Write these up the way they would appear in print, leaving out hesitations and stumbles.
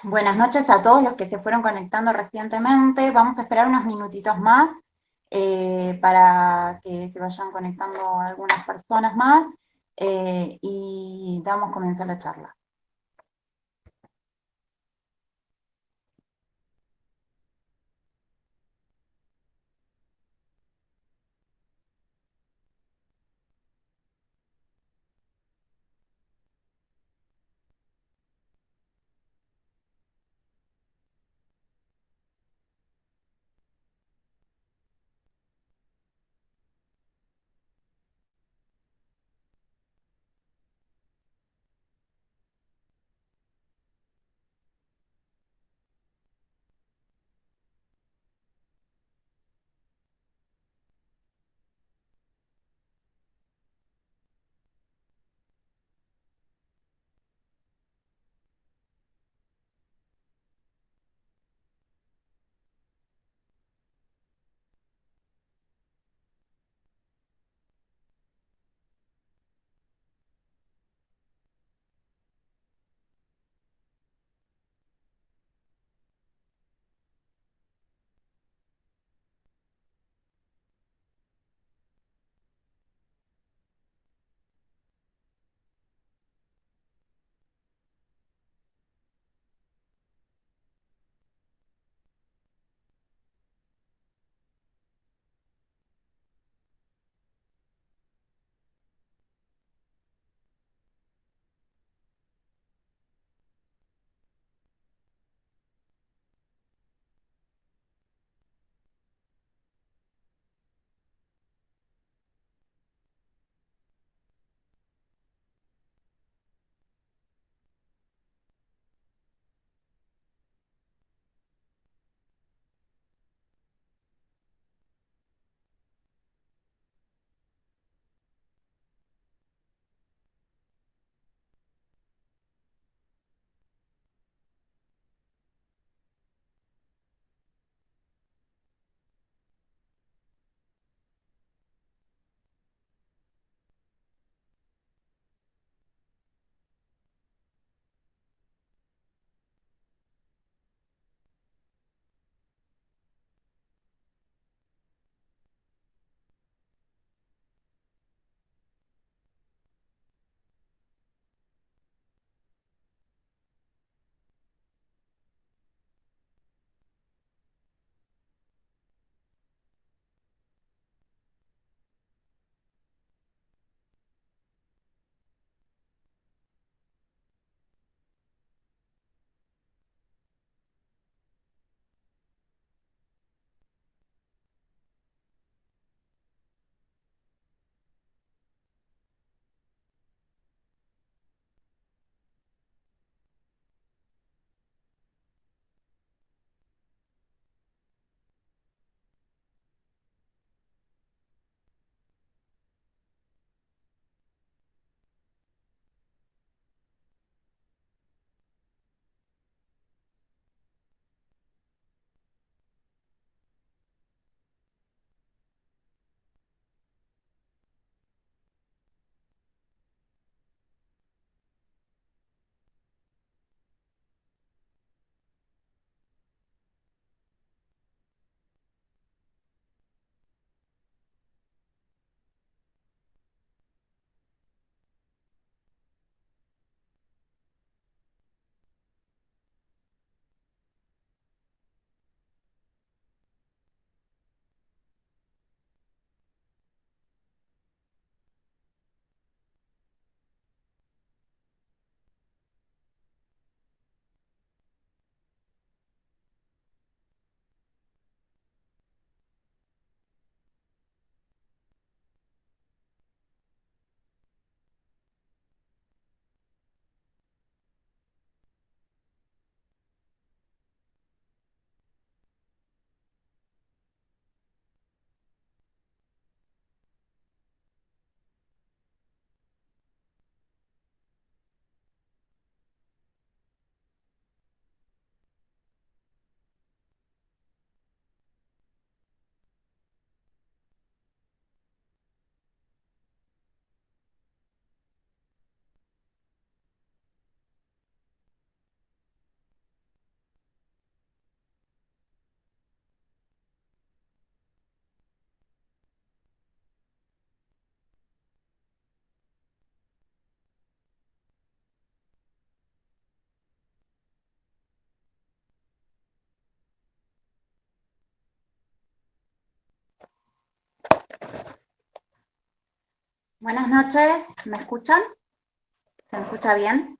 Buenas noches a todos los que se fueron conectando recientemente. Vamos a esperar unos minutitos más para que se vayan conectando algunas personas más y damos comienzo a la charla. Buenas noches, ¿me escuchan? ¿Se me escucha bien?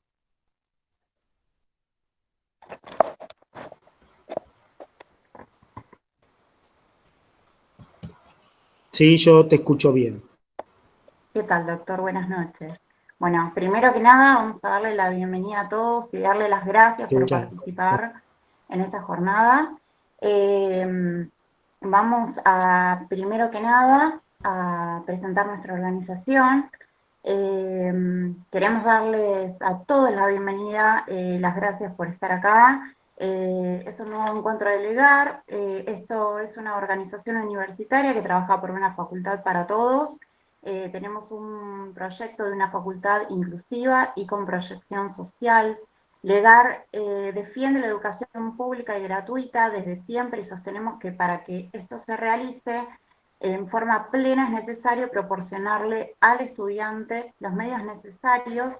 Sí, yo te escucho bien. ¿Qué tal, doctor? Buenas noches. Bueno, primero que nada, vamos a darle la bienvenida a todos y darle las gracias por Ya. participar en esta jornada. Vamos a, primero que nada, a presentar nuestra organización. Queremos darles a todos la bienvenida, las gracias por estar acá. Es un nuevo encuentro del LEGAR. Esto es una organización universitaria que trabaja por una facultad para todos. Tenemos un proyecto de una facultad inclusiva y con proyección social. LEGAR defiende la educación pública y gratuita desde siempre y sostenemos que para que esto se realice en forma plena es necesario proporcionarle al estudiante los medios necesarios,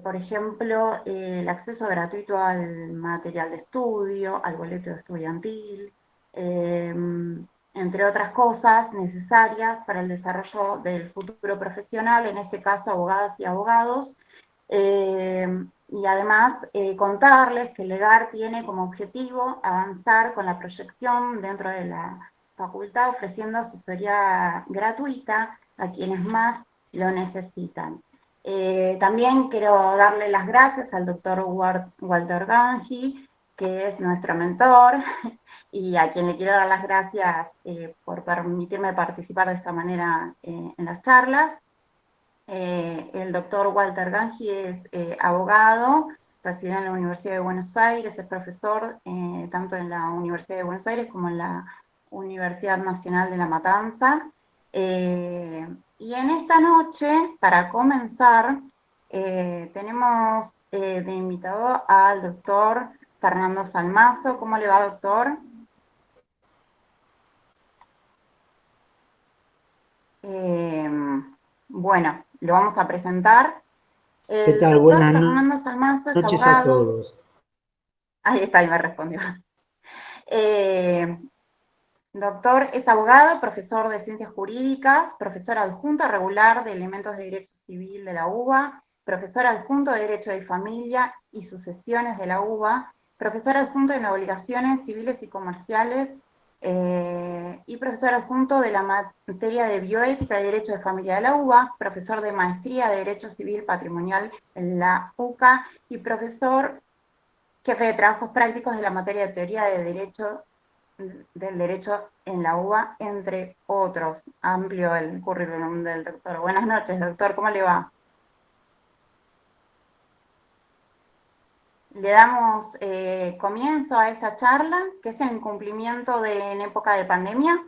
por ejemplo, el acceso gratuito al material de estudio, al boleto estudiantil, entre otras cosas necesarias para el desarrollo del futuro profesional, en este caso abogadas y abogados. Y además contarles que el LEGAR tiene como objetivo avanzar con la proyección dentro de la facultad, ofreciendo asesoría gratuita a quienes más lo necesitan. También quiero darle las gracias al doctor Walter Gangi, que es nuestro mentor, y a quien le quiero dar las gracias por permitirme participar de esta manera en las charlas. El doctor Walter Gangi es abogado, reside en la Universidad de Buenos Aires, es profesor tanto en la Universidad de Buenos Aires como en la Universidad Nacional de La Matanza. Y en esta noche, para comenzar, tenemos de invitado al doctor Fernando Salmazo. ¿Cómo le va, doctor? Bueno, lo vamos a presentar. ¿Qué El tal? doctor Buenas Fernando Salmazo es noches a abogado. todos. Ahí está, y me respondió. Eh, Doctor es abogado, profesor de ciencias jurídicas, profesor adjunto regular de elementos de derecho civil de la UBA, profesor adjunto de derecho de familia y sucesiones de la UBA, profesor adjunto en obligaciones civiles y comerciales y profesor adjunto de la materia de bioética y derecho de familia de la UBA, profesor de maestría de derecho civil patrimonial en la UCA y profesor jefe de trabajos prácticos de la materia de teoría de derecho del derecho en la UBA, entre otros. Amplio el currículum del doctor. Buenas noches, doctor, ¿cómo le va? Le damos comienzo a esta charla, que es en cumplimiento de en época de pandemia.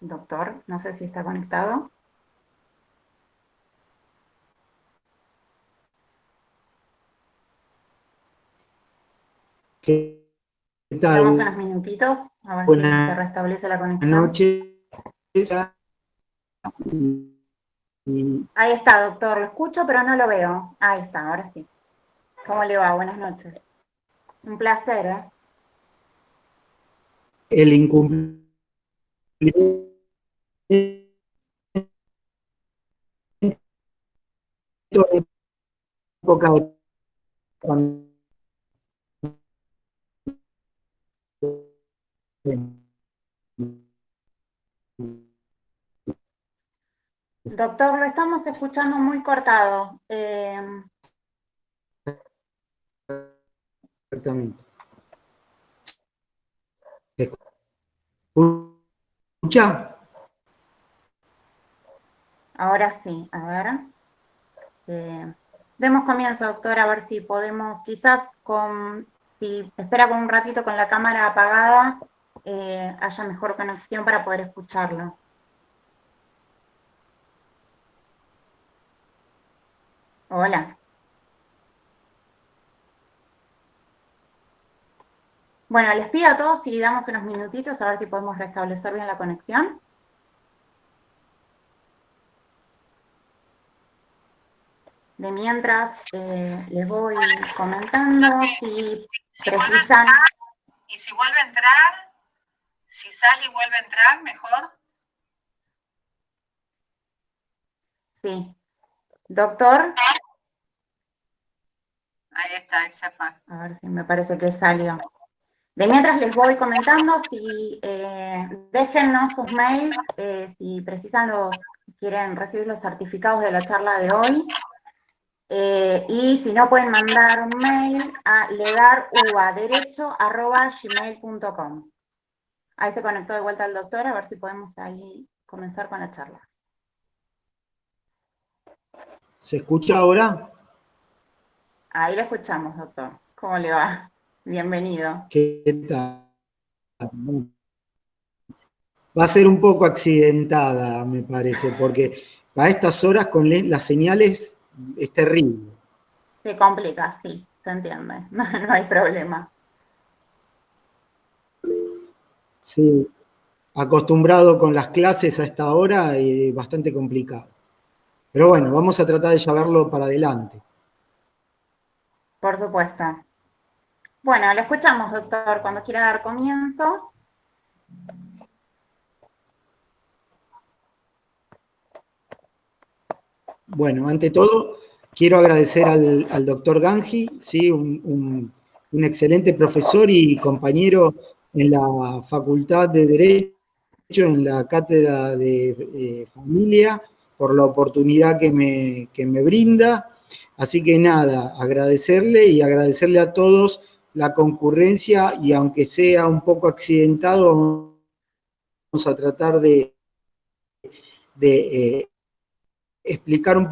Doctor, no sé si está conectado. ¿Qué Damos tal? unos minutitos, a ver si se Buenas restablece la conexión. noches. Ahí está, doctor, lo escucho, pero no lo veo. Ahí está, ahora sí. ¿Cómo le va? Buenas noches. Un placer, ¿eh? El incumplimiento de época de pandemia. Doctor, lo estamos escuchando muy cortado. Exactamente. ¿Se escucha? Ahora sí, a ver. Demos comienzo, doctor, a ver si podemos, quizás si espera con un ratito con la cámara apagada, haya mejor conexión para poder escucharlo. Hola. Bueno, les pido a todos si damos unos minutitos a ver si podemos restablecer bien la conexión. De mientras les voy comentando si precisan Y si vuelve a entrar, si sale y vuelve a entrar, mejor. Sí. Doctor. Ahí está, ahí se fue. A ver si me parece que salió. De mientras les voy comentando, si déjennos sus mails, si precisan quieren recibir los certificados de la charla de hoy. Y si no, pueden mandar un mail a legarubaderecho@gmail.com. Ahí se conectó de vuelta el doctor, a ver si podemos ahí comenzar con la charla. ¿Se escucha ahora? Ahí lo escuchamos, doctor. ¿Cómo le va? Bienvenido. ¿Qué tal? Va a ser un poco accidentada, me parece, porque a estas horas con las señales es terrible. Se complica, sí, se entiende. No, no hay problema. Sí, acostumbrado con las clases a esta hora y bastante complicado. Pero bueno, vamos a tratar de llevarlo para adelante. Por supuesto. Bueno, lo escuchamos, doctor, cuando quiera dar comienzo. Bueno, ante todo, quiero agradecer al doctor Gangi, ¿sí? un excelente profesor y compañero en la Facultad de Derecho, en la Cátedra de Familia, por la oportunidad que me brinda. Así que nada, agradecerle y agradecerle a todos la concurrencia y aunque sea un poco accidentado, vamos a tratar de explicar un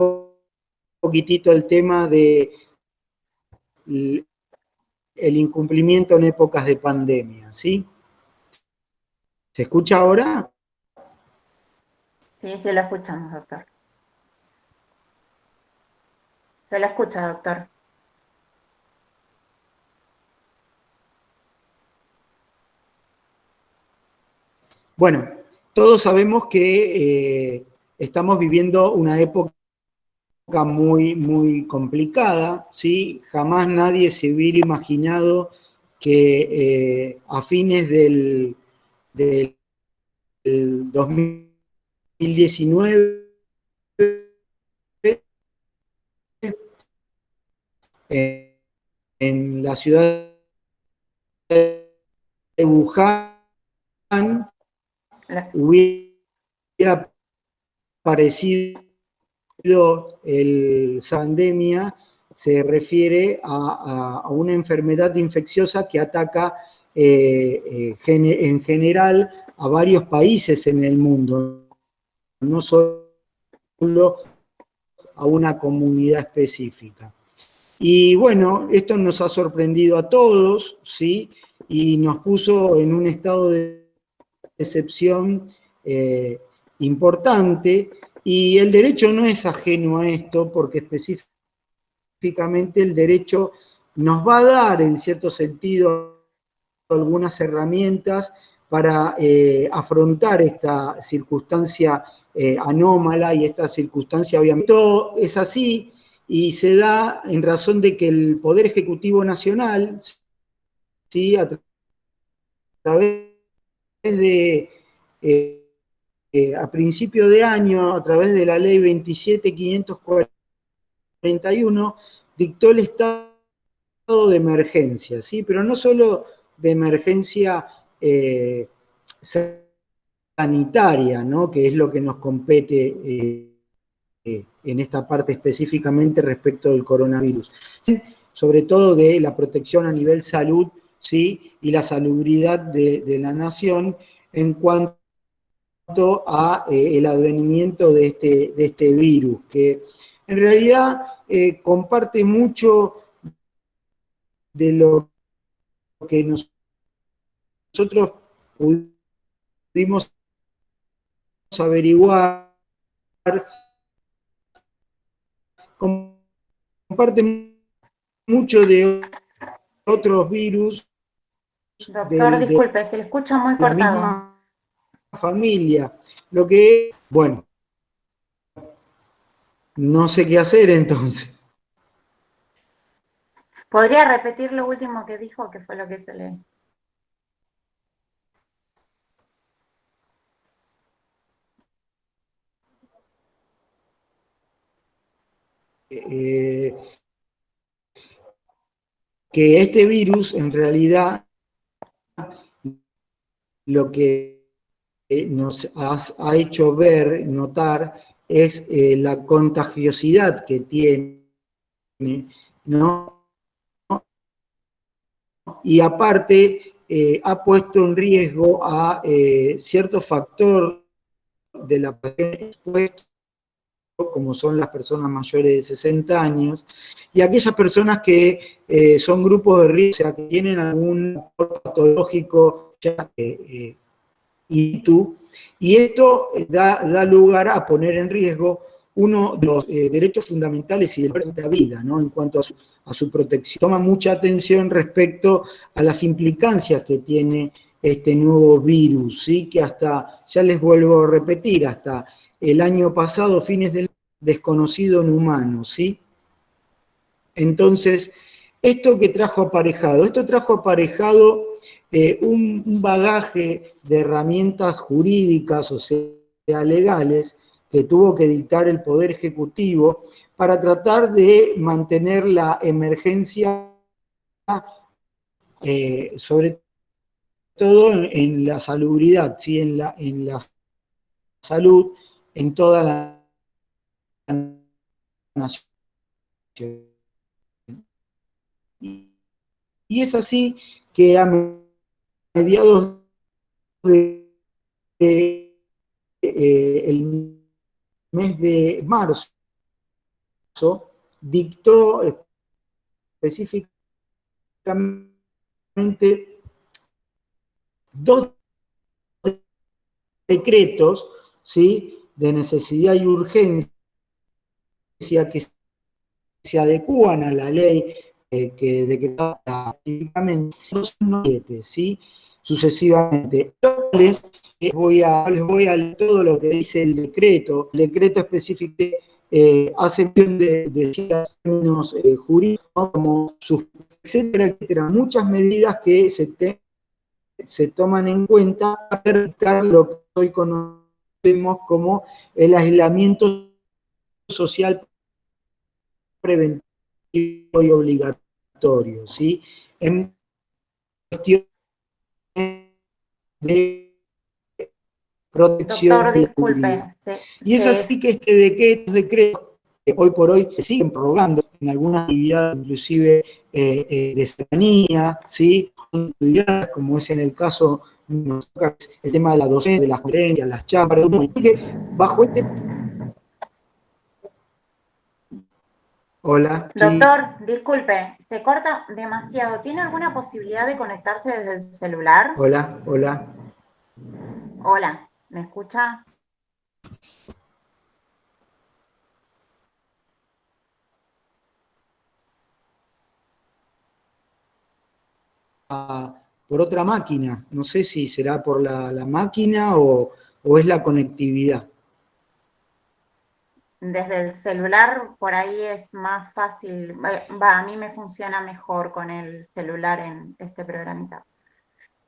poquitito el tema de el incumplimiento en épocas de pandemia, ¿sí? ¿Se escucha ahora? Sí, sí, lo escuchamos, doctor. Se lo escucha, doctor. Bueno, todos sabemos que estamos viviendo una época muy, muy complicada, ¿sí? Jamás nadie se hubiera imaginado que a fines del 2019 en la ciudad de Wuhan hubiera aparecido esa pandemia. Se refiere a una enfermedad infecciosa que ataca en general a varios países en el mundo, no solo a una comunidad específica. Y bueno, esto nos ha sorprendido a todos, ¿sí? Y nos puso en un estado de excepción importante, y el derecho no es ajeno a esto, porque específicamente el derecho nos va a dar, en cierto sentido, algunas herramientas para afrontar esta circunstancia anómala y esta circunstancia, obviamente, todo es así y se da en razón de que el Poder Ejecutivo Nacional, ¿sí? A través de, a principio de año, a través de la ley 27.541, dictó el estado de emergencia, ¿sí? Pero no solo de emergencia sanitaria, ¿no? Que es lo que nos compete en esta parte específicamente respecto del coronavirus, ¿sí? Sobre todo de la protección a nivel salud, ¿sí? Y la salubridad de la nación en cuanto a el advenimiento de este virus, que en realidad comparte mucho de lo que nosotros pudimos averiguar, comparte mucho de otros virus Doctor, de disculpe, se le escucha muy la cortado. misma familia. Lo que, bueno, no sé qué hacer entonces. ¿Podría repetir lo último que dijo, que fue lo que se le...? que este virus en realidad lo que nos ha hecho ver, notar, es la contagiosidad que tiene, ¿no? Y aparte ha puesto en riesgo a cierto factor de la población expuesta, como son las personas mayores de 60 años, y aquellas personas que son grupos de riesgo, o sea, que tienen algún patológico ya, y esto da lugar a poner en riesgo uno de los derechos fundamentales y de la vida, ¿no? En cuanto a su protección. Toma mucha atención respecto a las implicancias que tiene este nuevo virus, ¿sí? Que hasta, ya les vuelvo a repetir, hasta el año pasado, fines del desconocido en humanos, ¿sí? Entonces, ¿esto que trajo aparejado? Esto trajo aparejado un bagaje de herramientas jurídicas, o sea, legales, que tuvo que dictar el Poder Ejecutivo para tratar de mantener la emergencia, sobre todo en la salubridad, ¿sí? En la salud, en toda la nación. Y es así que a mediados de el mes de marzo dictó específicamente dos decretos, ¿sí? De necesidad y urgencia que se adecúan a la ley que decretaba típicamente, ¿sí? Sucesivamente. Les voy a leer todo lo que dice el decreto. El decreto específico hace mención de términos jurídicos como etcétera, etcétera. Muchas medidas que se toman en cuenta para evitar lo que hoy conocemos como el aislamiento social preventivo y obligatorio, ¿sí? En cuestión de protección Doctor, de la seguridad. disculpe, Y es así que estos decretos que hoy por hoy se siguen prorrogando en algunas actividades, inclusive de cercanía, ¿sí? Como es en el caso, el tema de la docencia, de las conferencias, las charlas, que bajo este... Hola, sí, doctor, disculpe, se corta demasiado. ¿Tiene alguna posibilidad de conectarse desde el celular? hola, hola. Hola, ¿me escucha? Por otra máquina. No sé si será por la máquina o es la conectividad. Desde el celular por ahí es más fácil. A mí me funciona mejor con el celular en este programita.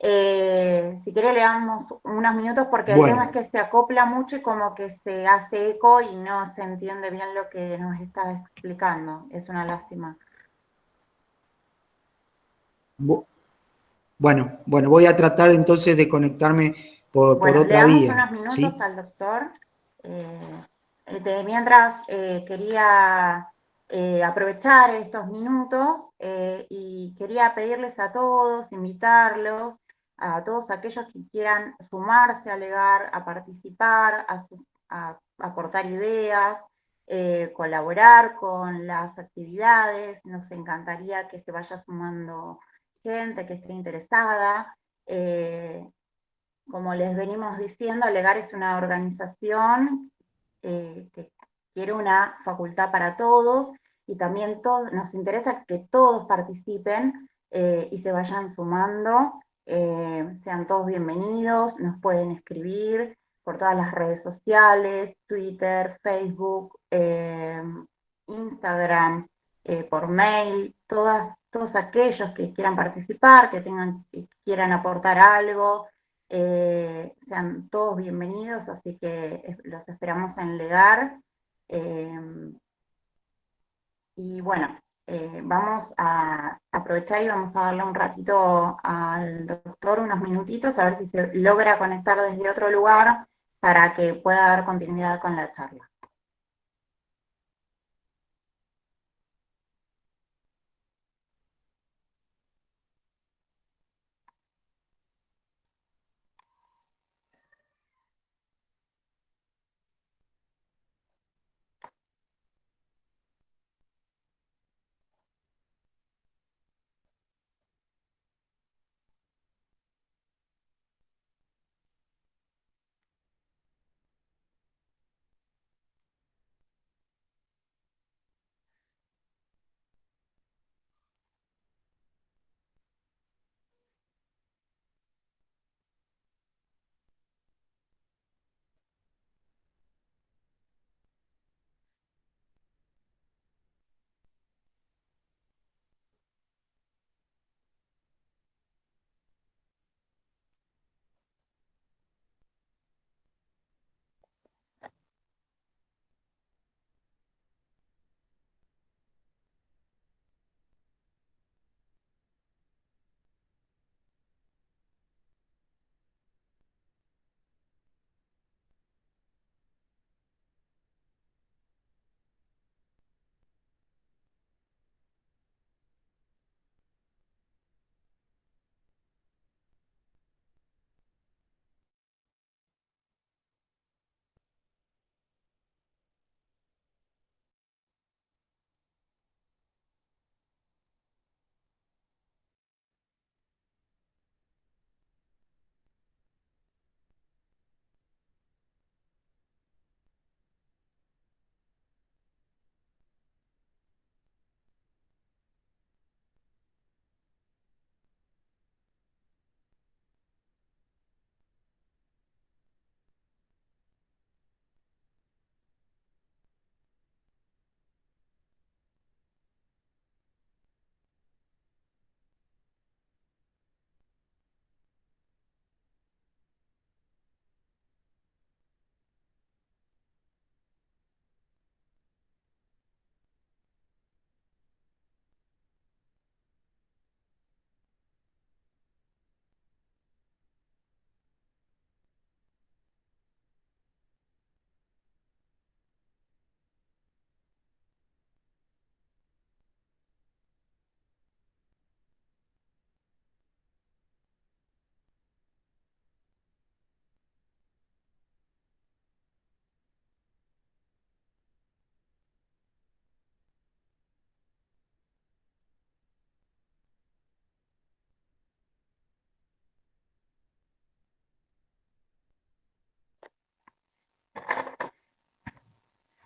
Si quiere le damos unos minutos porque el tema es Bueno, que se acopla mucho y como que se hace eco y no se entiende bien lo que nos está explicando. Es una lástima. bueno, voy a tratar entonces de conectarme por Bueno, le otra damos vía, unos minutos ¿sí? al doctor. De mientras quería aprovechar estos minutos y quería pedirles a todos, invitarlos, a todos aquellos que quieran sumarse a Legar, a participar, a aportar ideas, colaborar con las actividades. Nos encantaría que se vaya sumando gente que esté interesada. Como les venimos diciendo, Legar es una organización que quiere una facultad para todos y también nos interesa que todos participen y se vayan sumando, sean todos bienvenidos, nos pueden escribir por todas las redes sociales, Twitter, Facebook, Instagram, por mail, todos aquellos que quieran participar, que quieran aportar algo, sean todos bienvenidos, así que los esperamos en Legar. Y bueno, vamos a aprovechar y vamos a darle un ratito al doctor, unos minutitos, a ver si se logra conectar desde otro lugar para que pueda dar continuidad con la charla.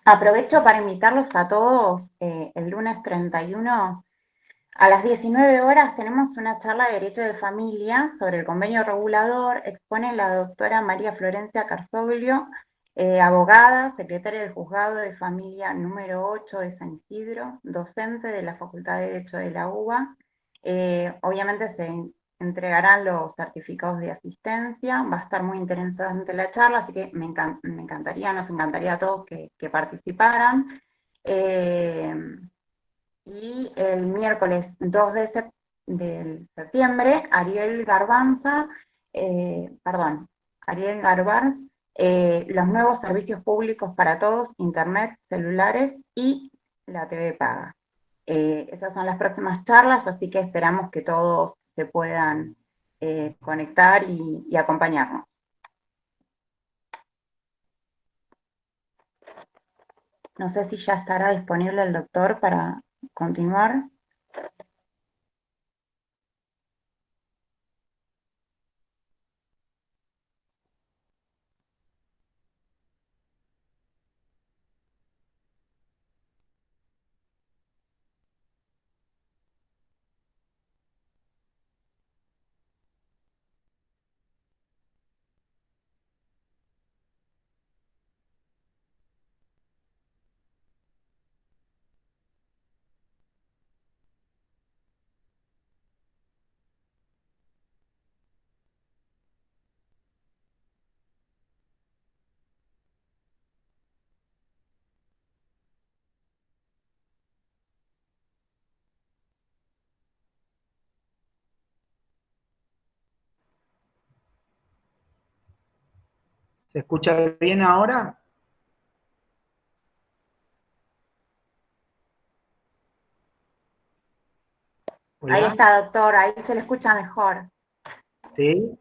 Aprovecho para invitarlos a todos el lunes 31 a las 19 horas tenemos una charla de Derecho de Familia sobre el convenio regulador. Expone la doctora María Florencia Carzoglio, abogada, secretaria del Juzgado de Familia número 8 de San Isidro, docente de la Facultad de Derecho de la UBA. Obviamente se entregarán los certificados de asistencia. Va a estar muy interesante la charla, así que me encantaría, nos encantaría a todos que participaran. Y el miércoles 2 de septiembre, Ariel Garbanz, los nuevos servicios públicos para todos, internet, celulares y la TV paga. Esas son las próximas charlas, así que esperamos que todos se puedan conectar y acompañarnos. No sé si ya estará disponible el doctor para continuar. ¿Se escucha bien ahora? Ahí Hola, está, doctor, ahí se le escucha mejor. ¿sí?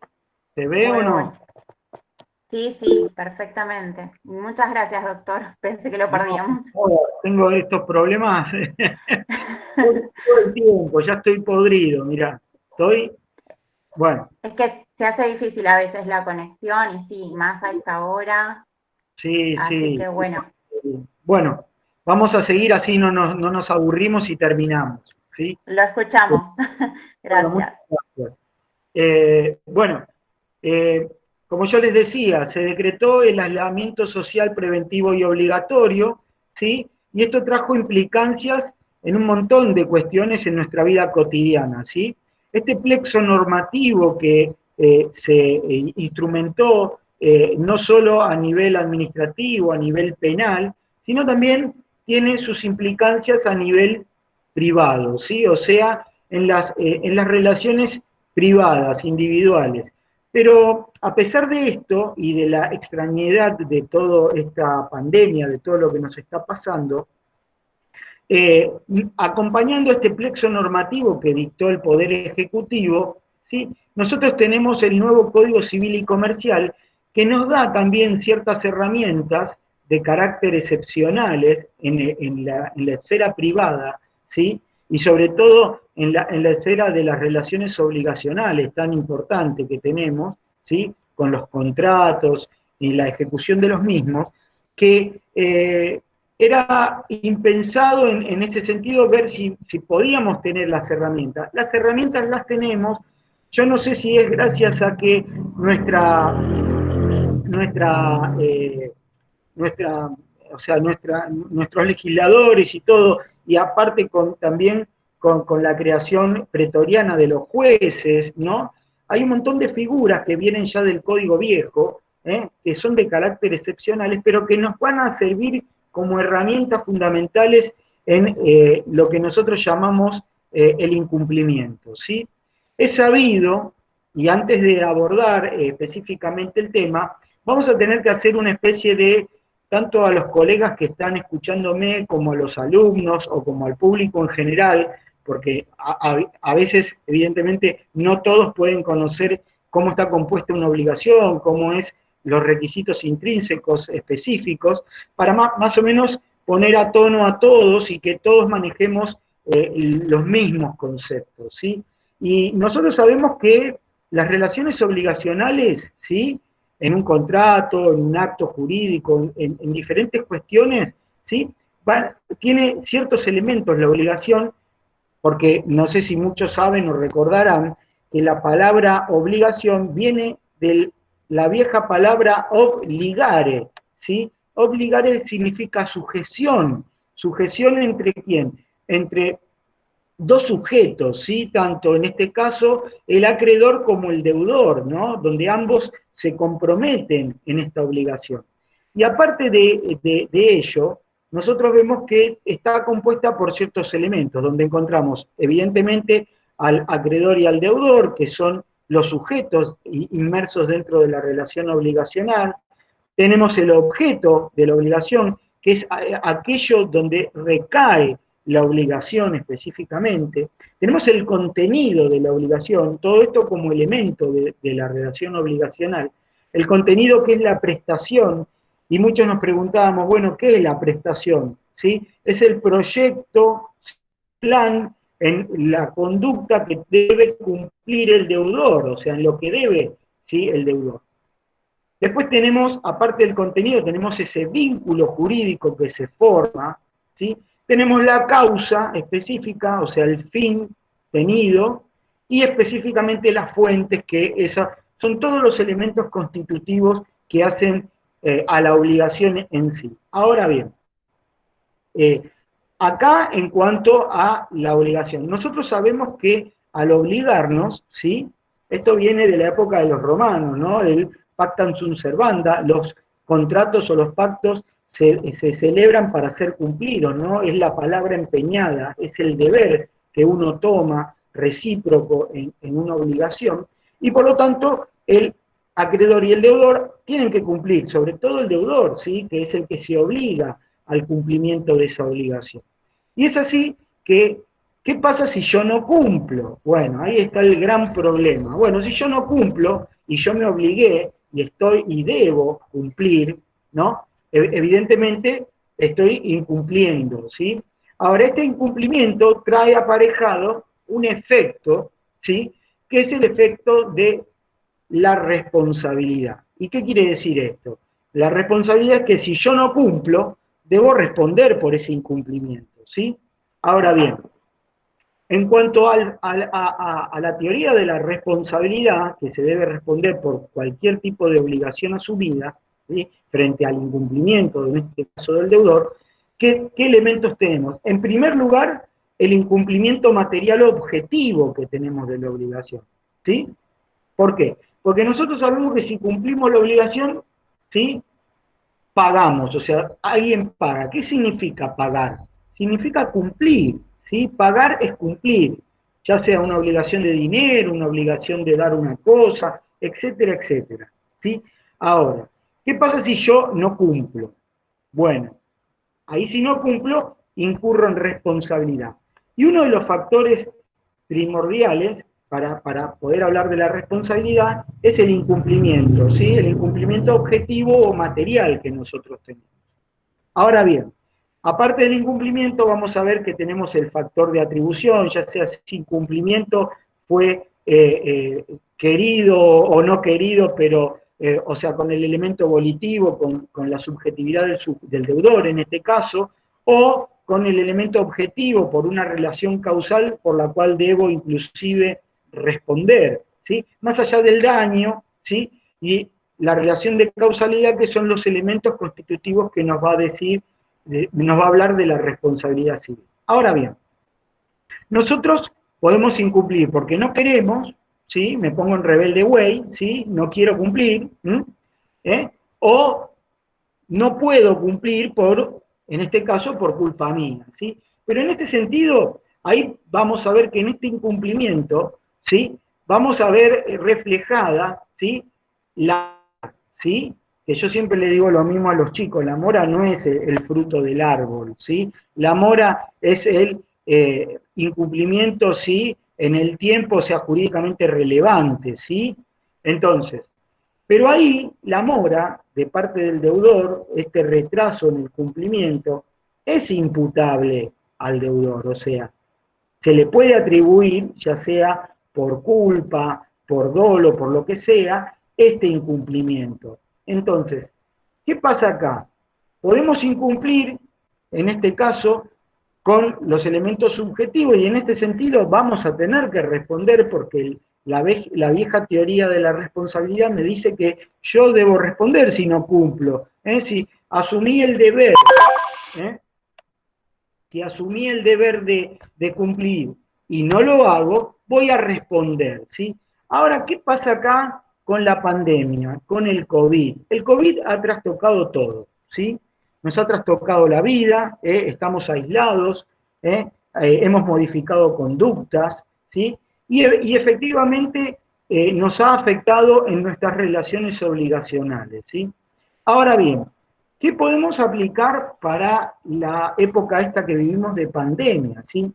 ¿Se ve o Bueno, no? bueno. Sí, sí, perfectamente. Muchas gracias, doctor. Pensé que lo No, perdíamos. no, tengo estos problemas todo el tiempo, ya estoy podrido, mirá. Bueno, Es que se hace difícil a veces la conexión y sí, más a esta hora. sí, Así sí. que bueno, Bueno, vamos a seguir así no nos aburrimos y terminamos, ¿sí? lo escuchamos. Bueno, muchas Gracias. gracias. Bueno, eh, como yo les decía, se decretó el aislamiento social preventivo y obligatorio, ¿sí? Y esto trajo implicancias en un montón de cuestiones en nuestra vida cotidiana, ¿sí? Este plexo normativo que se instrumentó no solo a nivel administrativo, a nivel penal, sino también tiene sus implicancias a nivel privado, ¿sí? O sea, en las relaciones privadas, individuales. Pero a pesar de esto y de la extrañedad de toda esta pandemia, de todo lo que nos está pasando, eh, acompañando este plexo normativo que dictó el Poder Ejecutivo, ¿sí? Nosotros tenemos el nuevo Código Civil y Comercial que nos da también ciertas herramientas de carácter excepcionales en la esfera privada, ¿sí? Y sobre todo en la esfera de las relaciones obligacionales tan importante que tenemos, ¿sí? Con los contratos y la ejecución de los mismos, que era impensado en ese sentido ver si podíamos tener las herramientas. Las herramientas las tenemos, yo no sé si es gracias a que nuestra, eh, nuestra, nuestros legisladores y todo, y aparte también con la creación pretoriana de los jueces, ¿no? Hay un montón de figuras que vienen ya del Código Viejo, que son de carácter excepcionales, pero que nos van a servir como herramientas fundamentales en lo que nosotros llamamos el incumplimiento, ¿sí? Es sabido, y antes de abordar específicamente el tema, vamos a tener que hacer una especie de, tanto a los colegas que están escuchándome, como a los alumnos o como al público en general, porque a veces, evidentemente, no todos pueden conocer cómo está compuesta una obligación, cómo es los requisitos intrínsecos específicos, para más o menos poner a tono a todos y que todos manejemos los mismos conceptos, ¿sí? Y nosotros sabemos que las relaciones obligacionales, ¿sí? En un contrato, en un acto jurídico, en diferentes cuestiones, ¿sí? Tiene ciertos elementos la obligación, porque no sé si muchos saben o recordarán que la palabra obligación viene de la vieja palabra obligare, ¿sí? Obligare significa sujeción. ¿Sujeción entre quién? Entre dos sujetos, ¿sí? Tanto en este caso el acreedor como el deudor, ¿no? Donde ambos se comprometen en esta obligación. Y aparte de ello, nosotros vemos que está compuesta por ciertos elementos, donde encontramos evidentemente al acreedor y al deudor, que son los sujetos inmersos dentro de la relación obligacional. Tenemos el objeto de la obligación, que es aquello donde recae la obligación específicamente. Tenemos el contenido de la obligación, todo esto como elemento de la relación obligacional. El contenido, que es la prestación, y muchos nos preguntábamos, bueno, ¿qué es la prestación? ¿Sí? Es el proyecto, plan en la conducta que debe cumplir el deudor, o sea, en lo que debe, ¿sí? El deudor. Después tenemos, aparte del contenido, tenemos ese vínculo jurídico que se forma, ¿sí? Tenemos la causa específica, o sea, el fin tenido, y específicamente las fuentes, que son todos los elementos constitutivos que hacen a la obligación en sí. Ahora bien, eh, acá en cuanto a la obligación, nosotros sabemos que al obligarnos, ¿sí? Esto viene de la época de los romanos, ¿no? El pactam sunt servanda, los contratos o los pactos se celebran para ser cumplidos, ¿no? Es la palabra empeñada, es el deber que uno toma recíproco en una obligación, y por lo tanto acreedor y el deudor tienen que cumplir, sobre todo el deudor, ¿sí? Que es el que se obliga al cumplimiento de esa obligación. Y es así que, ¿qué pasa si yo no cumplo? Bueno, ahí está el gran problema. Bueno, si yo no cumplo y yo me obligué y debo cumplir, ¿no? Evidentemente estoy incumpliendo, ¿sí? Ahora, este incumplimiento trae aparejado un efecto, ¿sí? Que es el efecto de la responsabilidad. ¿Y qué quiere decir esto? La responsabilidad es que si yo no cumplo, debo responder por ese incumplimiento, ¿sí? Ahora bien, en cuanto a la teoría de la responsabilidad, que se debe responder por cualquier tipo de obligación asumida, ¿sí? Frente al incumplimiento, en este caso del deudor, ¿qué elementos tenemos? En primer lugar, el incumplimiento material objetivo que tenemos de la obligación, ¿sí? ¿Por qué? Porque nosotros sabemos que si cumplimos la obligación, ¿sí? Pagamos, o sea, alguien paga. ¿Qué significa pagar? Significa cumplir, ¿sí? Pagar es cumplir, ya sea una obligación de dinero, una obligación de dar una cosa, etcétera, etcétera, ¿sí? Ahora, ¿qué pasa si yo no cumplo? Bueno, ahí si no cumplo, incurro en responsabilidad. Y uno de los factores primordiales para poder hablar de la responsabilidad es el incumplimiento, ¿sí? El incumplimiento objetivo o material que nosotros tenemos. Ahora bien, aparte del incumplimiento, vamos a ver que tenemos el factor de atribución, ya sea si incumplimiento fue querido o no querido, pero, o sea, con el elemento volitivo, con la subjetividad del deudor en este caso, o con el elemento objetivo por una relación causal por la cual debo inclusive responder, ¿sí? Más allá del daño, ¿sí? Y la relación de causalidad, que son los elementos constitutivos que nos va a decir, nos va a hablar de la responsabilidad civil. Ahora bien, nosotros podemos incumplir porque no queremos, ¿sí? Me pongo en rebelde way, ¿sí? No quiero cumplir, o no puedo cumplir en este caso, por culpa mía, ¿sí? Pero en este sentido, ahí vamos a ver que en este incumplimiento, ¿sí? Vamos a ver reflejada, ¿sí? ¿Sí? Que yo siempre le digo lo mismo a los chicos, la mora no es el fruto del árbol, ¿sí? La mora es el incumplimiento, ¿sí? En el tiempo, sea jurídicamente relevante, ¿sí? Entonces, pero ahí la mora, de parte del deudor, este retraso en el cumplimiento, es imputable al deudor, o sea, se le puede atribuir, ya sea por culpa, por dolo, por lo que sea, este incumplimiento. Entonces, ¿qué pasa acá? Podemos incumplir, en este caso, con los elementos subjetivos y en este sentido vamos a tener que responder porque la vieja teoría de la responsabilidad me dice que yo debo responder si no cumplo. Si asumí el deber, si asumí el deber de cumplir y no lo hago, voy a responder, ¿sí? Ahora, ¿qué pasa acá con la pandemia, con el COVID? El COVID ha trastocado todo, ¿sí? Nos ha trastocado la vida, estamos aislados, hemos modificado conductas, ¿sí? Y efectivamente nos ha afectado en nuestras relaciones obligacionales, ¿sí? Ahora bien, ¿qué podemos aplicar para la época esta que vivimos de pandemia? ¿Sí?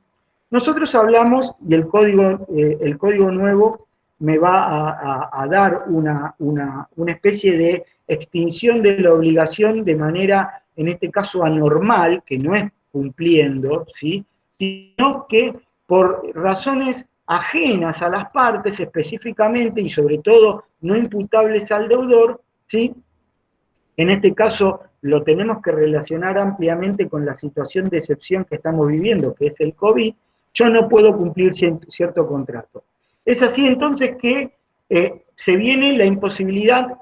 Nosotros hablamos, y el código nuevo me va a dar una especie de extinción de la obligación de manera, en este caso, anormal, que no es cumpliendo, ¿sí? Sino que por razones ajenas a las partes específicamente y sobre todo no imputables al deudor, ¿sí? En este caso lo tenemos que relacionar ampliamente con la situación de excepción que estamos viviendo, que es el COVID. Yo no puedo cumplir cierto contrato. Es así entonces que se viene la imposibilidad,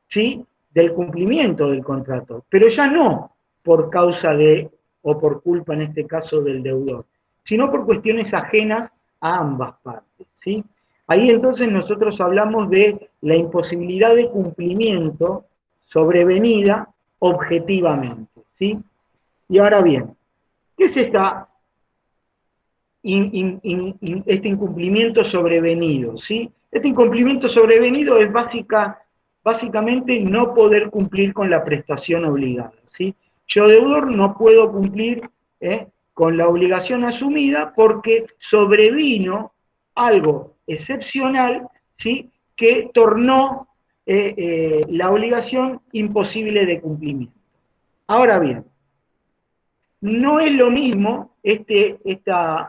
¿sí?, del cumplimiento del contrato, pero ya no por causa de, o por culpa en este caso del deudor, sino por cuestiones ajenas a ambas partes, ¿sí? Ahí entonces nosotros hablamos de la imposibilidad de cumplimiento sobrevenida objetivamente, ¿sí? Y ahora bien, ¿qué es este incumplimiento sobrevenido, ¿sí? Este incumplimiento sobrevenido es básicamente no poder cumplir con la prestación obligada, ¿sí? Yo, deudor, no puedo cumplir con la obligación asumida porque sobrevino algo excepcional, ¿sí?, que tornó la obligación imposible de cumplimiento. Ahora bien, no es lo mismo esta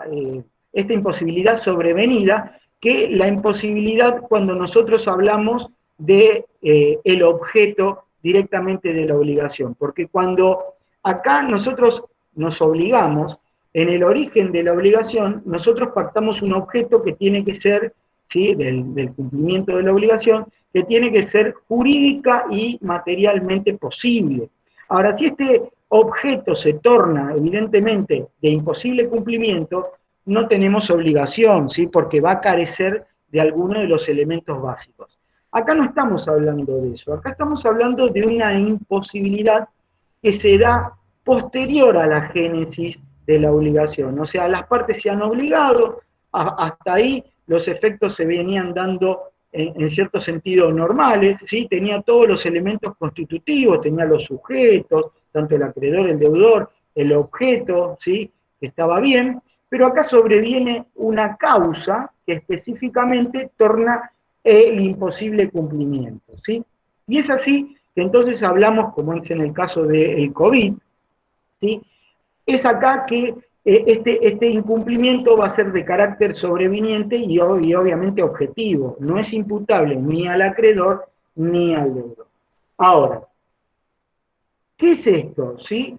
imposibilidad sobrevenida que la imposibilidad cuando nosotros hablamos de el objeto directamente de la obligación, porque cuando acá nosotros nos obligamos, en el origen de la obligación, nosotros pactamos un objeto que tiene que ser, ¿sí?, del cumplimiento de la obligación, que tiene que ser jurídica y materialmente posible. Ahora, si este objeto se torna evidentemente de imposible cumplimiento, no tenemos obligación, ¿sí?, porque va a carecer de alguno de los elementos básicos. Acá no estamos hablando de eso, acá estamos hablando de una imposibilidad que se da posterior a la génesis de la obligación. O sea, las partes se han obligado, hasta ahí los efectos se venían dando en cierto sentido normales, ¿sí? Tenía todos los elementos constitutivos, tenía los sujetos, tanto el acreedor, el deudor, el objeto, ¿sí?, que estaba bien, pero acá sobreviene una causa que específicamente torna el imposible cumplimiento, ¿sí? Y es así que entonces hablamos, como es en el caso del COVID, ¿sí?, es acá que este incumplimiento va a ser de carácter sobreviniente y obviamente objetivo, no es imputable ni al acreedor ni al deudor. Ahora, ¿qué es esto? ¿Sí?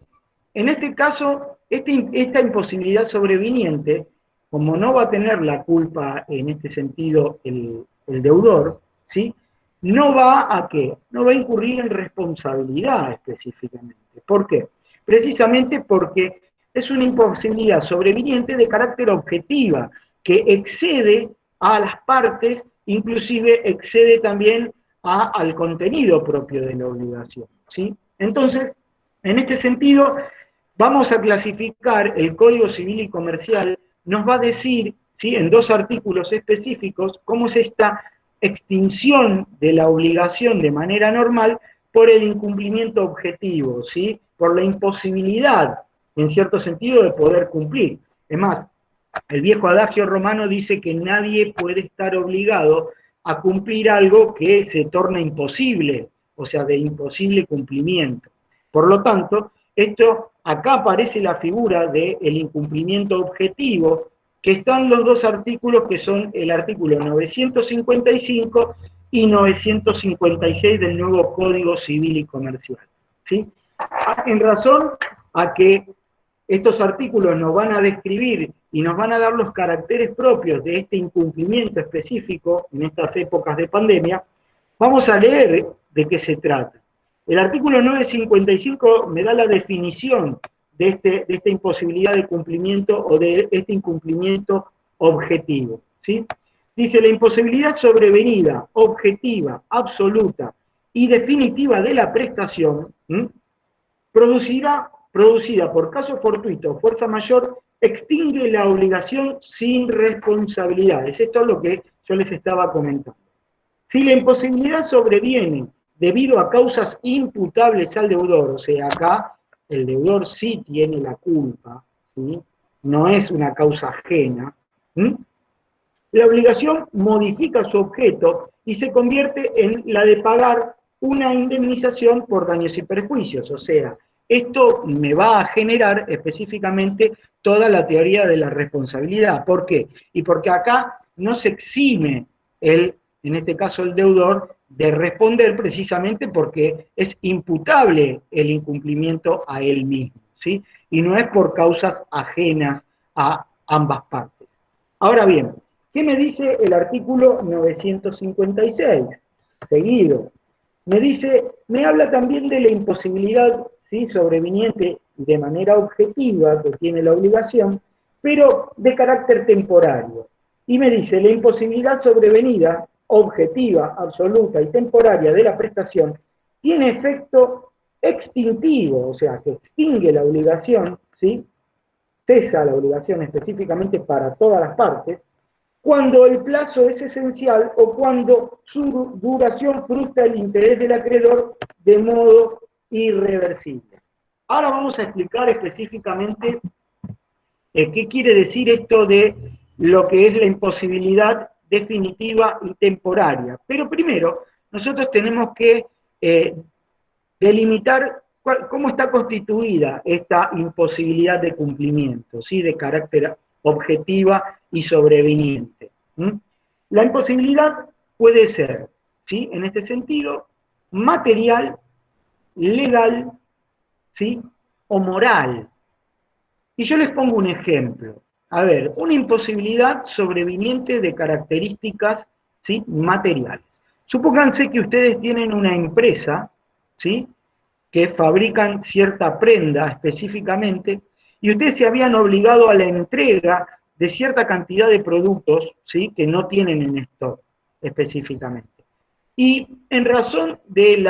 En este caso, esta imposibilidad sobreviniente, como no va a tener la culpa en este sentido el deudor, ¿sí?, no va a ¿qué? No va a incurrir en responsabilidad específicamente. ¿Por qué? Precisamente porque es una imposibilidad sobreviniente de carácter objetiva, que excede a las partes, inclusive excede también al contenido propio de la obligación, ¿sí? Entonces, en este sentido, vamos a clasificar el Código Civil y Comercial, nos va a decir, ¿sí?, en 2 artículos específicos, cómo es esta extinción de la obligación de manera normal por el incumplimiento objetivo, ¿sí?, por la imposibilidad, en cierto sentido, de poder cumplir. Es más, el viejo adagio romano dice que nadie puede estar obligado a cumplir algo que se torna imposible, o sea, de imposible cumplimiento. Por lo tanto, acá aparece la figura del incumplimiento objetivo, que están los 2 artículos que son el artículo 955 y 956 del nuevo Código Civil y Comercial, ¿sí? En razón a que estos artículos nos van a describir y nos van a dar los caracteres propios de este incumplimiento específico en estas épocas de pandemia, vamos a leer de qué se trata. El artículo 955 me da la definición de esta imposibilidad de cumplimiento o de este incumplimiento objetivo, ¿sí? Dice, la imposibilidad sobrevenida, objetiva, absoluta y definitiva de la prestación, producida por caso fortuito o fuerza mayor, extingue la obligación sin responsabilidades. Esto es lo que yo les estaba comentando. Si la imposibilidad sobreviene debido a causas imputables al deudor, o sea, acá el deudor sí tiene la culpa, ¿sí?, no es una causa ajena, la obligación modifica su objeto y se convierte en la de pagar una indemnización por daños y perjuicios, o sea, esto me va a generar específicamente toda la teoría de la responsabilidad. ¿Por qué? Y porque acá no se exime en este caso el deudor, de responder precisamente porque es imputable el incumplimiento a él mismo, ¿sí? Y no es por causas ajenas a ambas partes. Ahora bien, ¿qué me dice el artículo 956? Seguido. Me habla también de la imposibilidad, ¿sí?, sobreviniente de manera objetiva que tiene la obligación, pero de carácter temporario. Y me dice, la imposibilidad sobrevenida, objetiva, absoluta y temporaria de la prestación, tiene efecto extintivo, o sea, que extingue la obligación, ¿sí?, cesa la obligación específicamente para todas las partes, cuando el plazo es esencial o cuando su duración frustra el interés del acreedor de modo irreversible. Ahora vamos a explicar específicamente qué quiere decir esto de lo que es la imposibilidad definitiva y temporaria. Pero primero, nosotros tenemos que delimitar cómo está constituida esta imposibilidad de cumplimiento, ¿sí? De carácter objetiva y sobreviniente. La imposibilidad puede ser, ¿sí? En este sentido, material, legal, ¿sí? O moral. Y yo les pongo un ejemplo. A ver, una imposibilidad sobreviniente de características, ¿sí? Materiales. Supónganse que ustedes tienen una empresa, ¿sí? Que fabrican cierta prenda específicamente, y ustedes se habían obligado a la entrega de cierta cantidad de productos, ¿sí? Que no tienen en stock específicamente. Y en razón de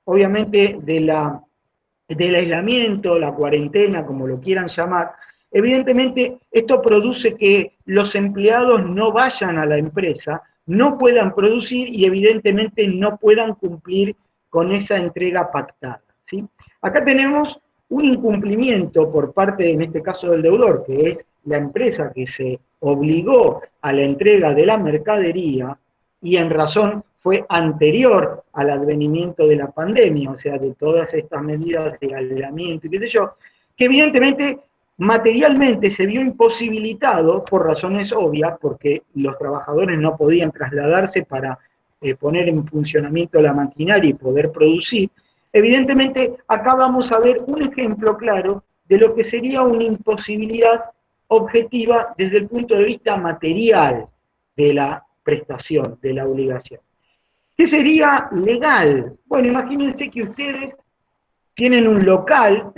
obviamente, del aislamiento, la cuarentena, como lo quieran llamar, evidentemente esto produce que los empleados no vayan a la empresa, no puedan producir y evidentemente no puedan cumplir con esa entrega pactada, ¿sí? Acá tenemos un incumplimiento por parte, en este caso, del deudor, que es la empresa que se obligó a la entrega de la mercadería y en razón fue anterior al advenimiento de la pandemia, o sea, de todas estas medidas de aislamiento y qué sé yo, que evidentemente materialmente se vio imposibilitado por razones obvias, porque los trabajadores no podían trasladarse para poner en funcionamiento la maquinaria y poder producir. Evidentemente, acá vamos a ver un ejemplo claro de lo que sería una imposibilidad objetiva desde el punto de vista material de la prestación, de la obligación. ¿Qué sería legal? Bueno, imagínense que ustedes tienen un local,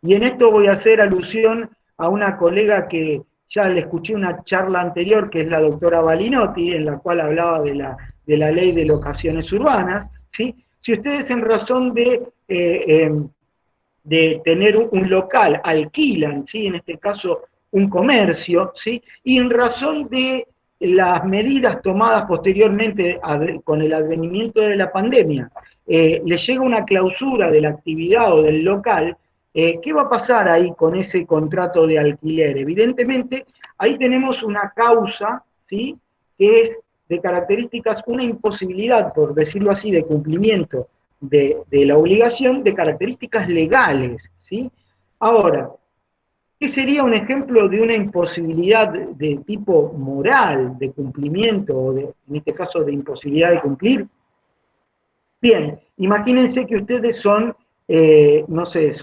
y en esto voy a hacer alusión a una colega que ya le escuché una charla anterior, que es la doctora Balinotti, en la cual hablaba de la ley de locaciones urbanas, ¿sí? Si ustedes en razón de tener un local alquilan, ¿sí? En este caso un comercio, ¿sí? Y en razón de las medidas tomadas posteriormente con el advenimiento de la pandemia, le llega una clausura de la actividad o del local, ¿qué va a pasar ahí con ese contrato de alquiler? Evidentemente, ahí tenemos una causa, ¿sí? Que es de características, una imposibilidad, por decirlo así, de cumplimiento de la obligación de características legales, ¿sí? Ahora, ¿qué sería un ejemplo de una imposibilidad de tipo moral, de cumplimiento, o en este caso de imposibilidad de cumplir? Bien, imagínense que ustedes son, no sé,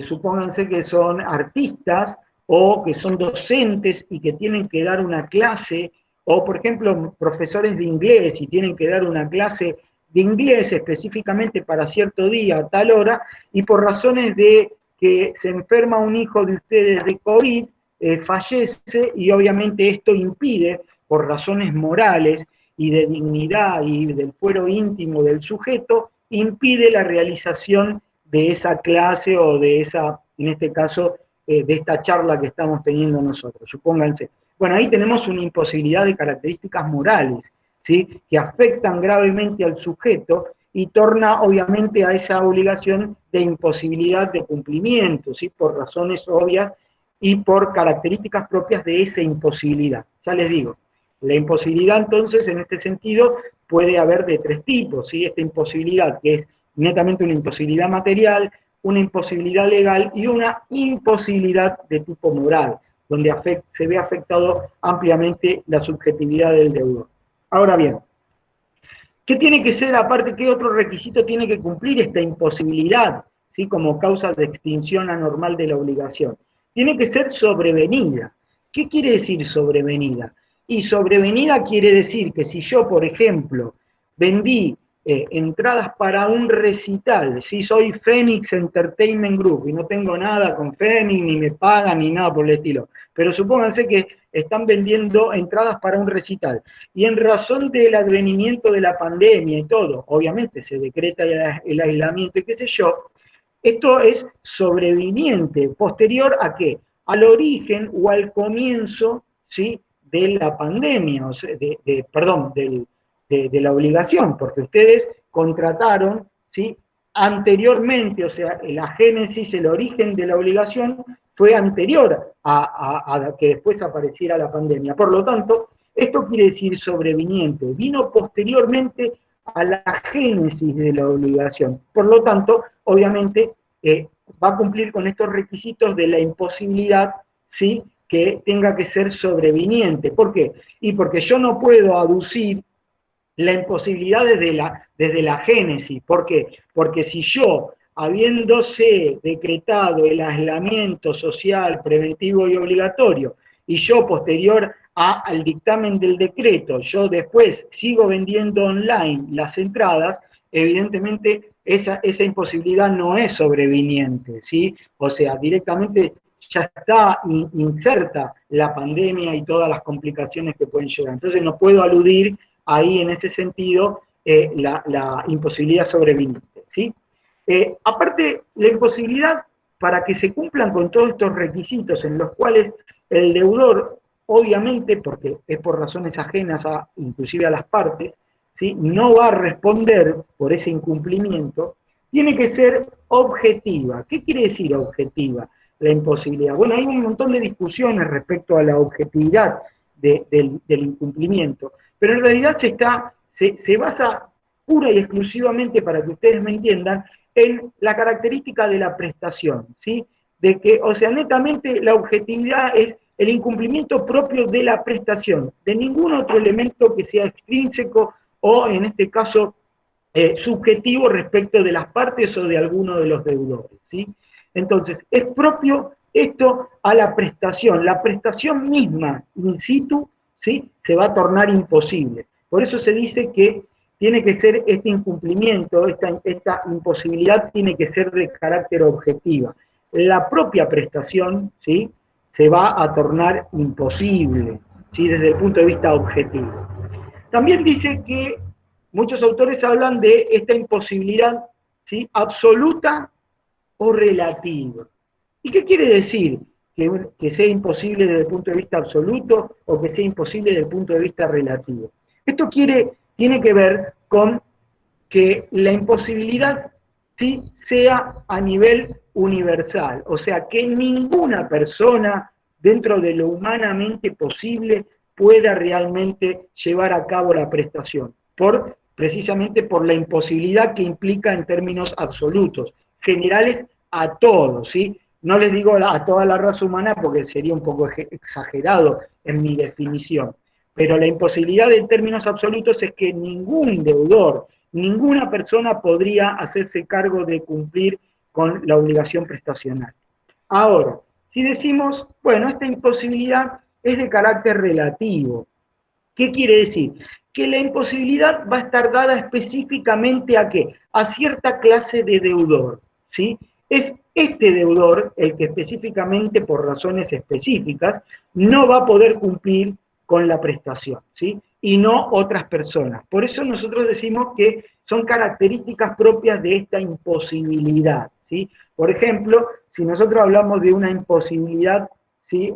supónganse que son artistas o que son docentes y que tienen que dar una clase, o por ejemplo, profesores de inglés y tienen que dar una clase de inglés específicamente para cierto día, a tal hora, y por razones de que se enferma un hijo de ustedes de COVID, fallece y obviamente esto impide, por razones morales, y de dignidad y del fuero íntimo del sujeto, impide la realización de esa clase o de esa, en este caso, de esta charla que estamos teniendo nosotros, supónganse. Bueno, ahí tenemos una imposibilidad de características morales, ¿sí? Que afectan gravemente al sujeto y torna obviamente a esa obligación de imposibilidad de cumplimiento, ¿sí? Por razones obvias y por características propias de esa imposibilidad. Ya les digo, la imposibilidad, entonces, en este sentido, puede haber de tres tipos, ¿sí? Esta imposibilidad, que es netamente una imposibilidad material, una imposibilidad legal y una imposibilidad de tipo moral, donde se ve afectado ampliamente la subjetividad del deudor. Ahora bien, ¿qué tiene que ser, aparte, qué otro requisito tiene que cumplir esta imposibilidad, ¿sí? Como causa de extinción anormal de la obligación? Tiene que ser sobrevenida. ¿Qué quiere decir sobrevenida? Y sobrevenida quiere decir que si yo, por ejemplo, vendí entradas para un recital, si soy Phoenix Entertainment Group y no tengo nada con Phoenix, ni me pagan, ni nada por el estilo, pero supónganse que están vendiendo entradas para un recital, y en razón del advenimiento de la pandemia y todo, obviamente se decreta el aislamiento y qué sé yo, esto es sobreviniente, posterior a qué? Al origen o al comienzo, ¿sí? de la pandemia, o sea, perdón, de la obligación, porque ustedes contrataron, ¿sí?, anteriormente, o sea, la génesis, el origen de la obligación fue anterior a que después apareciera la pandemia. Por lo tanto, esto quiere decir sobreviniente, vino posteriormente a la génesis de la obligación. Por lo tanto, obviamente, va a cumplir con estos requisitos de la imposibilidad, ¿sí?, que tenga que ser sobreviniente. ¿Por qué? Y porque yo no puedo aducir la imposibilidad desde la génesis. ¿Por qué? Porque si yo, habiéndose decretado el aislamiento social, preventivo y obligatorio, y yo posterior al dictamen del decreto, yo después sigo vendiendo online las entradas, evidentemente esa imposibilidad no es sobreviniente, ¿sí? O sea, directamente ya está inserta la pandemia y todas las complicaciones que pueden llegar. Entonces no puedo aludir ahí en ese sentido la imposibilidad sobreviniente, ¿sí? Aparte, la imposibilidad, para que se cumplan con todos estos requisitos en los cuales el deudor, obviamente, porque es por razones ajenas inclusive a las partes, ¿sí?, no va a responder por ese incumplimiento, tiene que ser objetiva. ¿Qué quiere decir objetiva? La imposibilidad. Bueno, hay un montón de discusiones respecto a la objetividad del incumplimiento, pero en realidad se basa pura y exclusivamente, para que ustedes me entiendan, en la característica de la prestación, ¿sí? De que, o sea, netamente la objetividad es el incumplimiento propio de la prestación, de ningún otro elemento que sea extrínseco o, en este caso, subjetivo respecto de las partes o de alguno de los deudores, ¿sí? Entonces, es propio esto a la prestación misma, in situ, ¿sí?, se va a tornar imposible. Por eso se dice que tiene que ser este incumplimiento, esta imposibilidad tiene que ser de carácter objetiva. La propia prestación, ¿sí?, se va a tornar imposible, ¿sí?, desde el punto de vista objetivo. También dice que muchos autores hablan de esta imposibilidad, ¿sí?, absoluta o relativa. ¿Y qué quiere decir? Que sea imposible desde el punto de vista absoluto o que sea imposible desde el punto de vista relativo. Esto tiene que ver con que la imposibilidad, ¿sí?, sea a nivel universal, o sea, que ninguna persona dentro de lo humanamente posible pueda realmente llevar a cabo la prestación, precisamente por la imposibilidad que implica en términos absolutos, generales a todos, ¿sí? No les digo a toda la raza humana porque sería un poco exagerado en mi definición, pero la imposibilidad en términos absolutos es que ningún deudor, ninguna persona podría hacerse cargo de cumplir con la obligación prestacional. Ahora, si decimos, bueno, esta imposibilidad es de carácter relativo, ¿qué quiere decir? Que la imposibilidad va a estar dada específicamente ¿a qué? A cierta clase de deudor, ¿sí? Es este deudor el que específicamente, por razones específicas, no va a poder cumplir con la prestación, ¿sí?, y no otras personas. Por eso nosotros decimos que son características propias de esta imposibilidad, ¿sí? Por ejemplo, si nosotros hablamos de una imposibilidad, ¿sí?,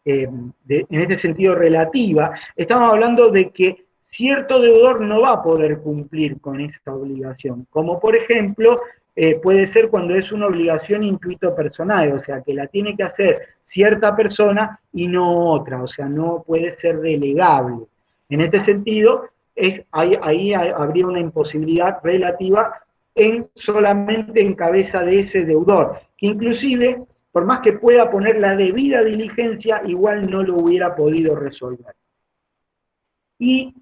en este sentido relativa, estamos hablando de que cierto deudor no va a poder cumplir con esa obligación, como por ejemplo puede ser cuando es una obligación intuito personal, o sea que la tiene que hacer cierta persona y no otra, o sea no puede ser delegable. En este sentido, ahí habría una imposibilidad relativa solamente en cabeza de ese deudor, que inclusive, por más que pueda poner la debida diligencia, igual no lo hubiera podido resolver. Y